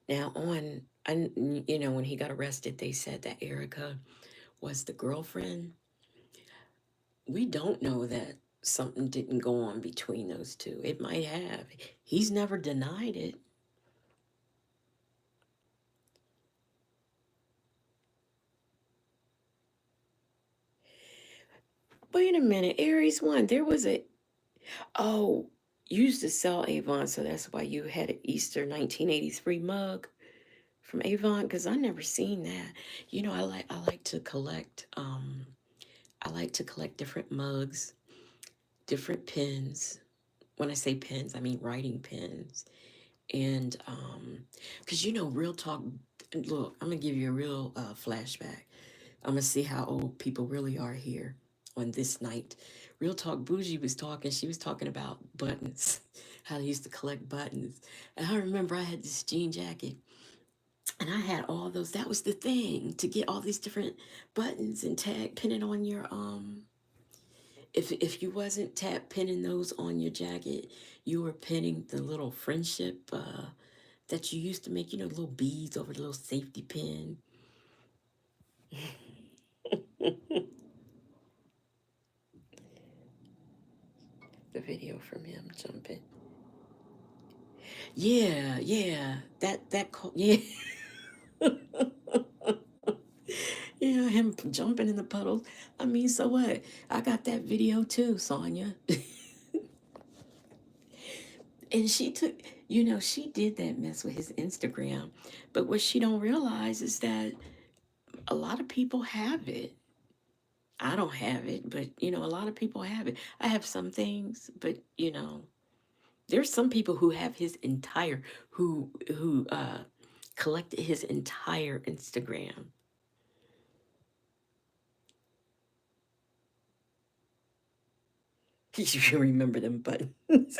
Now, when he got arrested, they said that Erica was the girlfriend. We don't know that something didn't go on between those two. It might have. He's never denied it. Wait a minute, Aries one. There was a oh, you used to sell Avon, so that's why you had an Easter 1983 mug from Avon. Because I never seen that. I like to collect. I like to collect different mugs, different pens. When I say pens, I mean writing pens. And because real talk. Look, I'm gonna give you a real flashback. I'm gonna see how old people really are here on this night. Real talk. Bougie was talking. She was talking about buttons, how they used to collect buttons. And I remember I had this jean jacket, and I had all those. That was the thing to get all these different buttons and tag pinning on your If you wasn't tap pinning those on your jacket, you were pinning the little friendship that you used to make, little beads over the little safety pin. The video from him jumping. Yeah, yeah. Yeah. Yeah, him jumping in the puddles. I mean, so what? I got that video too, Sonya. And she did that mess with his Instagram. But what she don't realize is that a lot of people have it. I don't have it, but a lot of people have it. I have some things, but there's some people who have his entire who collected his entire Instagram. You remember them buttons.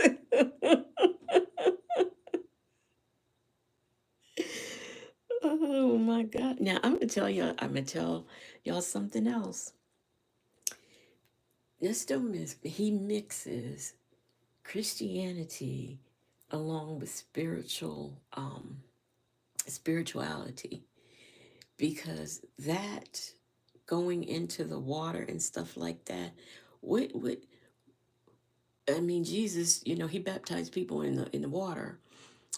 Oh my God. Now I'm gonna tell y'all something else. He mixes Christianity along with spirituality, because that going into the water and stuff like that, what I mean, Jesus, he baptized people in the water,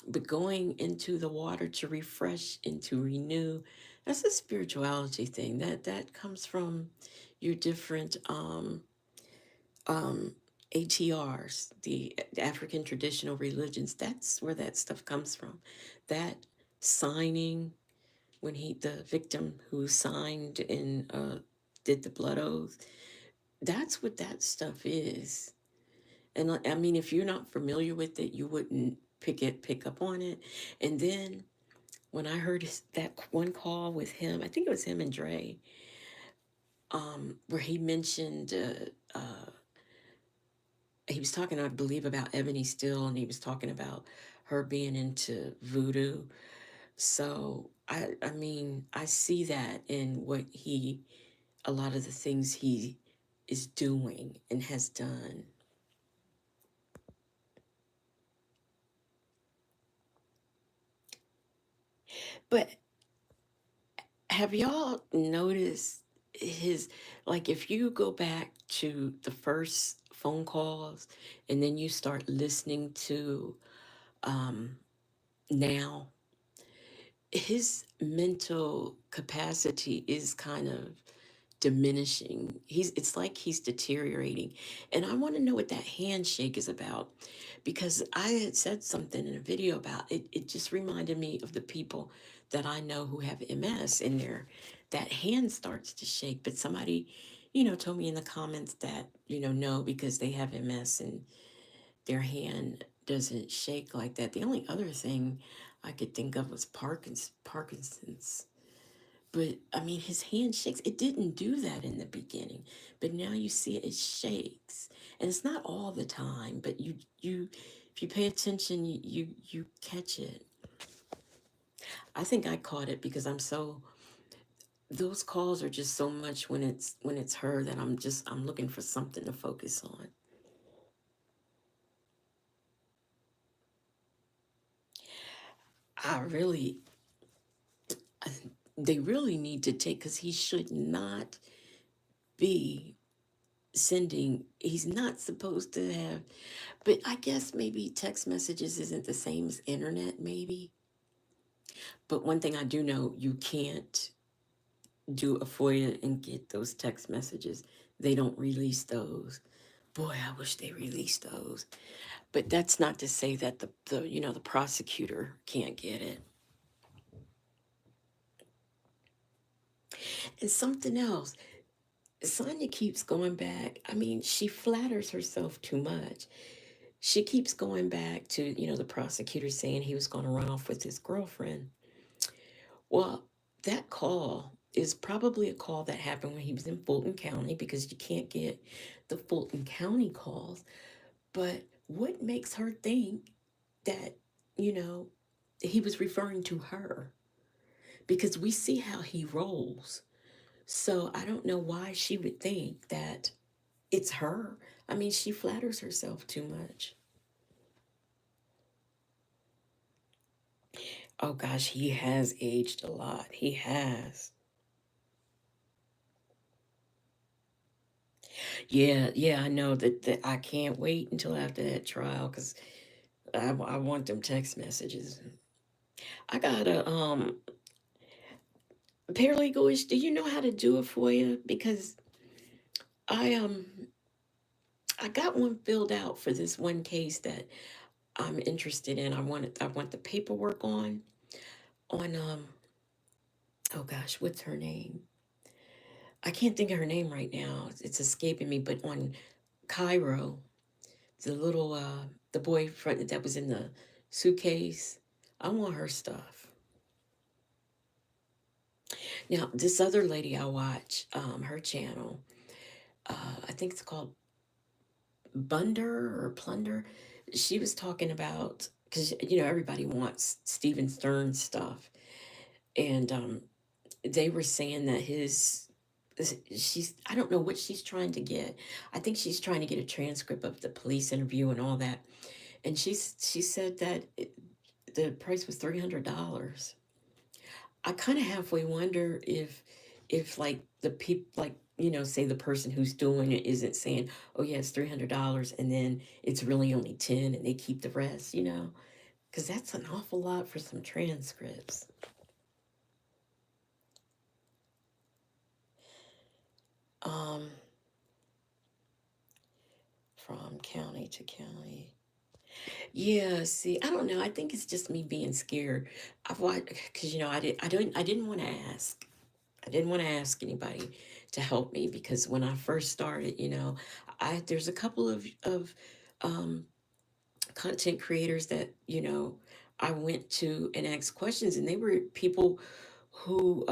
but going into the water to refresh and to renew, that's a spirituality thing. That comes from your different um ATRs, the African traditional religions. That's where that stuff comes from. That signing, when the victim who signed and did the blood oath, that's what that stuff is. And I mean, if you're not familiar with it, you wouldn't pick up on it. And then when I heard that one call with him, I think it was him and Dre, where he mentioned he was talking, I believe, about Ebony Still, and he was talking about her being into voodoo. So I mean, I see that in what he, a lot of the things he is doing and has done. But have y'all noticed his, like, if you go back to the first phone calls and then you start listening to um, now, his mental capacity is kind of diminishing. It's like he's deteriorating. And I want to know what that handshake is about, because I had said something in a video about it. It just reminded me of the people that I know who have MS in there. That hand starts to shake, but somebody, told me in the comments that, no, because they have MS and their hand doesn't shake like that. The only other thing I could think of was Parkinson's. But I mean, his hand shakes. It didn't do that in the beginning, but now you see it shakes, and it's not all the time. But you, if you pay attention, you catch it. I think I caught it because I'm so. Those calls are just so much when it's her that I'm looking for something to focus on. I really, they really need to take, because he should not be sending. He's not supposed to have. But I guess maybe text messages isn't the same as internet, maybe. But one thing I do know, you can't do a FOIA and get those text messages. They don't release those. Boy, I wish they released those. But that's not to say that the prosecutor can't get it. And something else, Sonia keeps going back. I mean, she flatters herself too much. She keeps going back to, the prosecutor saying he was going to run off with his girlfriend. Well, that call is probably a call that happened when he was in Fulton County, because you can't get the Fulton County calls. But what makes her think that, you know, he was referring to her? Because we see how he rolls. So I don't know why she would think that it's her. I mean, she flatters herself too much. Oh gosh, he has aged a lot. He has. Yeah, yeah, I know that I can't wait until after that trial, because I want them text messages. I got a paralegal. Do you know how to do it for you? Because I I got one filled out for this one case that I'm interested in. I want the paperwork on oh gosh, what's her name? I can't think of her name right now. It's escaping me, but on Cairo, the little the boyfriend that was in the suitcase. I want her stuff. Now, this other lady I watch, her channel, I think it's called Bunder or Plunder. She was talking about, because everybody wants Steven Stern stuff, and they were saying that she's, I don't know what she's trying to get. I think she's trying to get a transcript of the police interview and all that, and she said that the price was $300. I kind of halfway wonder if like the people, like, say the person who's doing it isn't saying, oh yeah, it's $300, and then it's really only 10 and they keep the rest. Because that's an awful lot for some transcripts. um from county to county. Yeah, see, I don't know, I think it's just me being scared. I've watched, because I didn't want to ask. I didn't want to ask anybody to help me, because when I first started, I there's a couple of um, content creators that I went to and asked questions, and they were people who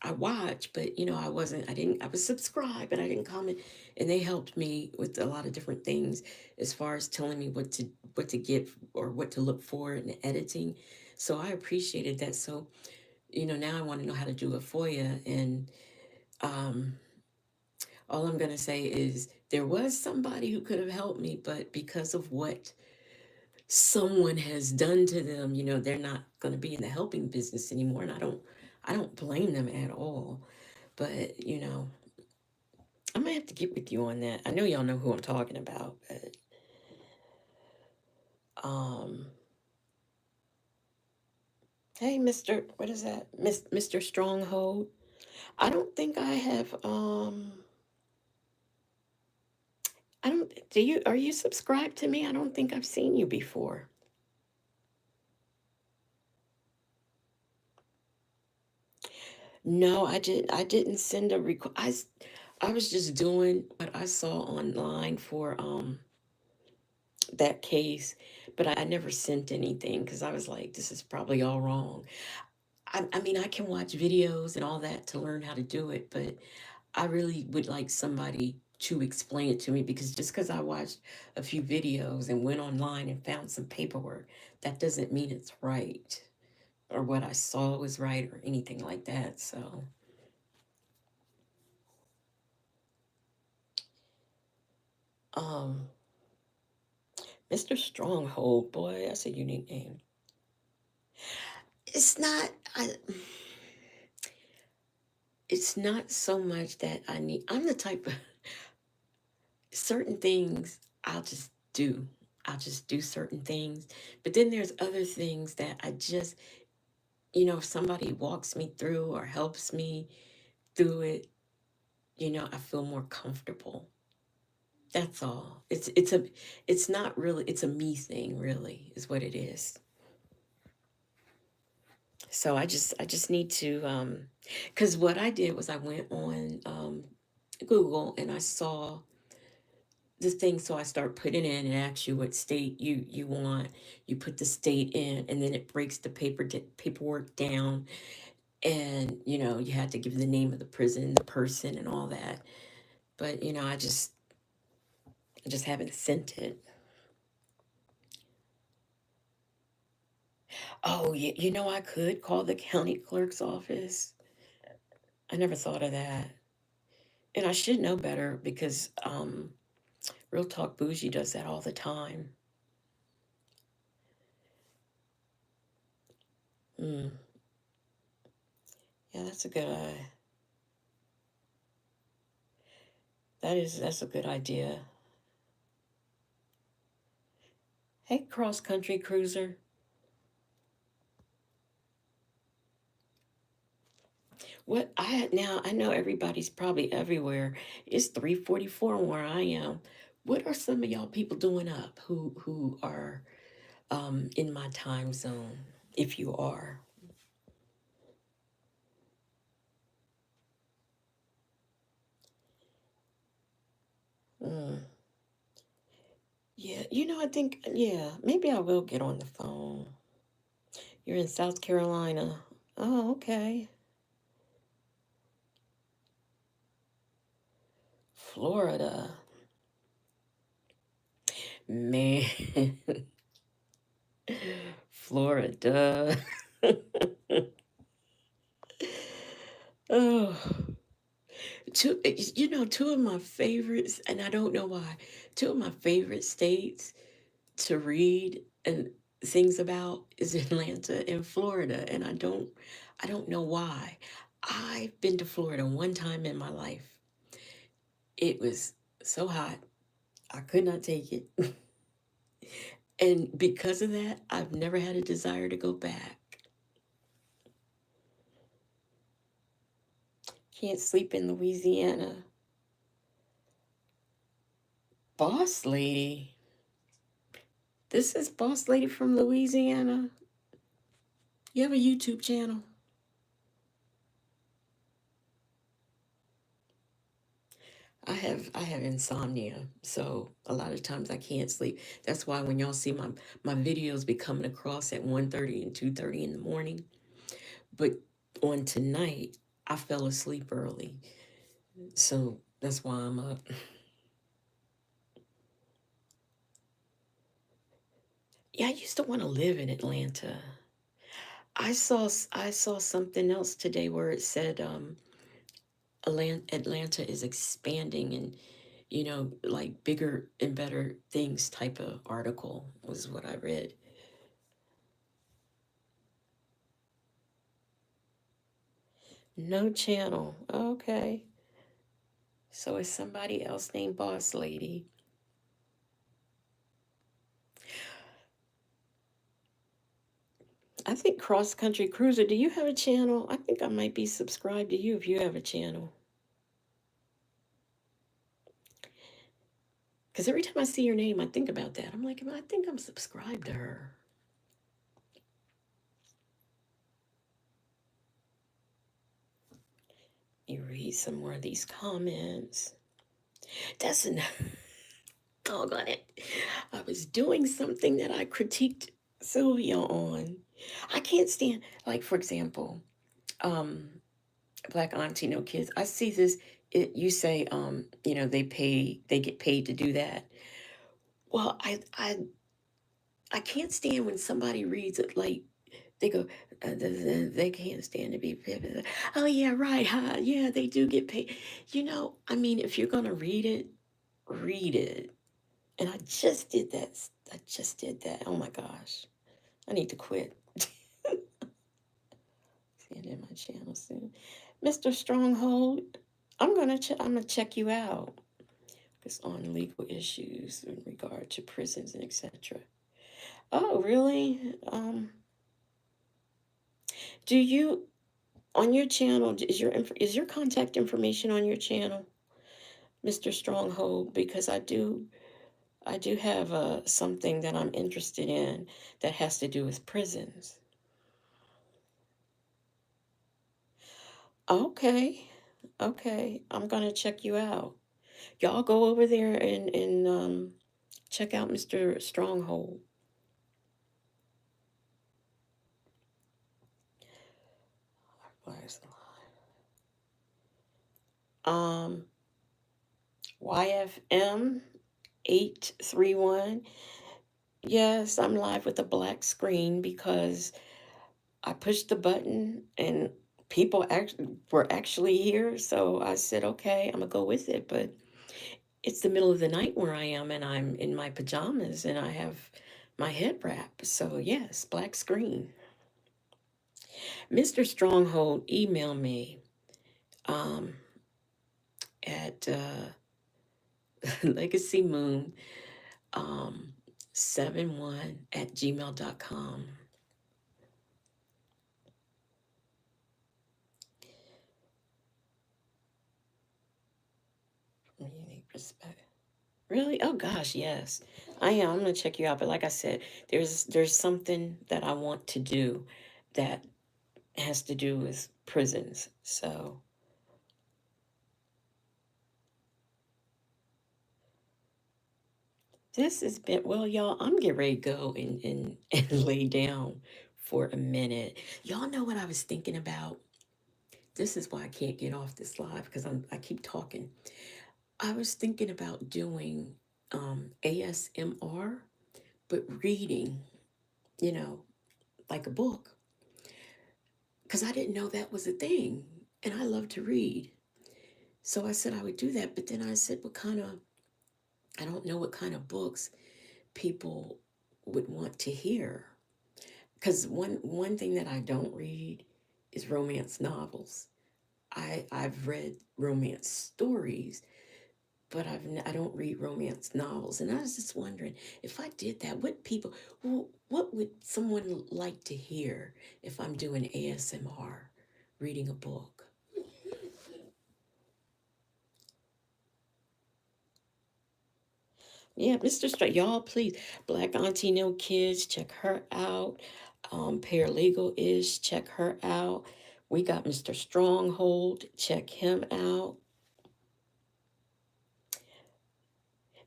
I watched, but I was subscribed, but I didn't comment, and they helped me with a lot of different things as far as telling me what to get or what to look for in editing. So I appreciated that. So, now I want to know how to do a FOIA. And um, all I'm going to say is there was somebody who could have helped me, but because of what someone has done to them, they're not going to be in the helping business anymore. And I don't blame them at all. But, I might have to get with you on that. I know y'all know who I'm talking about, but um hey, what is that? Mr. Stronghold. I don't think I have I don't do you are you subscribed to me? I don't think I've seen you before. No, I didn't send a request. I was just doing what I saw online for that case, but I never sent anything because I was like, this is probably all wrong. I mean, I can watch videos and all that to learn how to do it, but I really would like somebody to explain it to me, because just because I watched a few videos and went online and found some paperwork, that doesn't mean it's right or what I saw was right or anything like that. So, um, Mr. Stronghold, boy, that's a unique name. It's not, it's not so much that I'm the type of certain things I'll just do certain things. But then there's other things that I just, if somebody walks me through or helps me through it, I feel more comfortable. That's all. It's not really, it's a me thing, really, is what it is. So I just need to because what I did was I went on Google and I saw the thing. So I start putting in and asks you what state you want. You put the state in, and then it breaks the paperwork down, and you had to give the name of the prison, the person, and all that. But I just haven't sent it. Oh, I could call the county clerk's office. I never thought of that, and I should know better because Real Talk Bougie does that all the time. Mm. Yeah, that's a good idea. Hey, cross country cruiser. What I know everybody's probably everywhere. It's 3:44 where I am. What are some of y'all people doing up who are in my time zone? If you are, mm. Yeah, I think maybe I will get on the phone. You're in South Carolina. Oh, okay. Florida, man. Florida. Oh, two of my favorites, and I don't know why. Two of my favorite states to read and things about is Atlanta and Florida, and I don't know why. I've been to Florida one time in my life. It was so hot, I could not take it. And because of that, I've never had a desire to go back. Can't sleep in Louisiana. Boss Lady. This is Boss Lady from Louisiana. You have a YouTube channel? I have insomnia, so a lot of times I can't sleep. That's why when y'all see my videos be coming across at 1:30 and 2:30 in the morning. But on tonight, I fell asleep early. So that's why I'm up. Yeah, I used to want to live in Atlanta. I saw something else today where it said Atlanta is expanding and like bigger and better things type of article was what I read. No channel. Okay. So it's somebody else named Boss Lady. I think Cross Country Cruiser, do you have a channel? I think I might be subscribed to you if you have a channel. Because every time I see your name, I think about that. I'm like, I think I'm subscribed to her. You read some more of these comments. That's enough. Doggone it. I was doing something that I critiqued Sylvia on. I can't stand, like, for example, um, Black Auntie No Kids. I see this. You say, they get paid to do that. Well, I can't stand when somebody reads it like they go, they can't stand to be. Oh yeah, right, huh? Yeah, they do get paid. I mean, if you're gonna read it. And I just did that. I just did that. Oh my gosh, I need to quit. See it in my channel soon, Mr. Stronghold. I'm gonna check you out. It's on legal issues in regard to prisons and etc. Oh, really? Do you on your channel is your contact information on your channel, Mr. Stronghold? Because I do have something that I'm interested in that has to do with prisons. Okay, okay, I'm gonna check you out. Y'all go over there and check out Mr. Stronghold. Where's Um, YFM 831. Yes, I'm live with a black screen because I pushed the button and people were actually here. So I said, okay, I'm gonna go with it. But it's the middle of the night where I am, and I'm in my pajamas and I have my head wrap. So yes, black screen. Mr. Stronghold, email me um, at Legacy Moon 71 at gmail.com. Unique perspective. Really? Oh gosh, yes. I am. I'm gonna check you out. But like I said, there's something that I want to do that has to do with prisons. So this has been well, y'all. I'm getting ready to go and lay down for a minute. Y'all know what I was thinking about? This is why I can't get off this live because I keep talking. I was thinking about doing ASMR, but reading, you know, like a book, because I didn't know that was a thing, and I love to read. So I said I would do that, but then I said, what kind of? I don't know what kind of books people would want to hear. Because one thing that I don't read is romance novels. I've read romance stories, but I don't read romance novels. And I was just wondering if I did that, what would someone like to hear if I'm doing ASMR, reading a book? Yeah, Mr. Straight, y'all, please. Black Auntie No Kids, check her out. Paralegal is, check her out. We got Mr. Stronghold, check him out.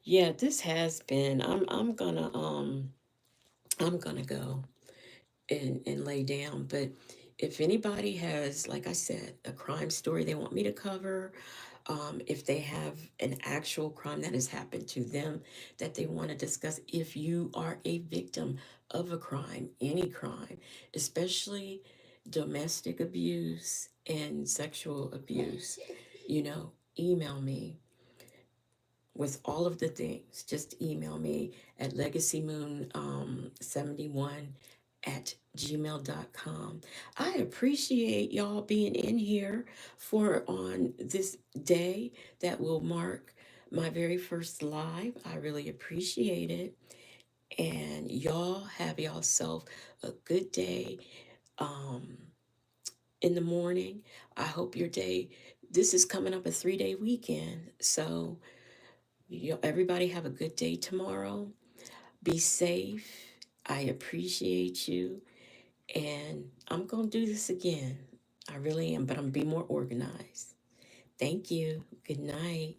Yeah, this has been. I'm gonna go and lay down. But if anybody has, like I said, a crime story they want me to cover, if they have an actual crime that has happened to them that they want to discuss. If you are a victim of a crime, any crime, especially domestic abuse and sexual abuse, email me with all of the things. Just email me at legacymoon71 at gmail.com. I appreciate y'all being in here for on this day that will mark my very first live. I really appreciate it. And y'all have yourself a good day in the morning. I hope your day, this is coming up a 3-day weekend. So everybody have a good day tomorrow. Be safe. I appreciate you. And I'm going to do this again. I really am, but I'm going to be more organized. Thank you. Good night.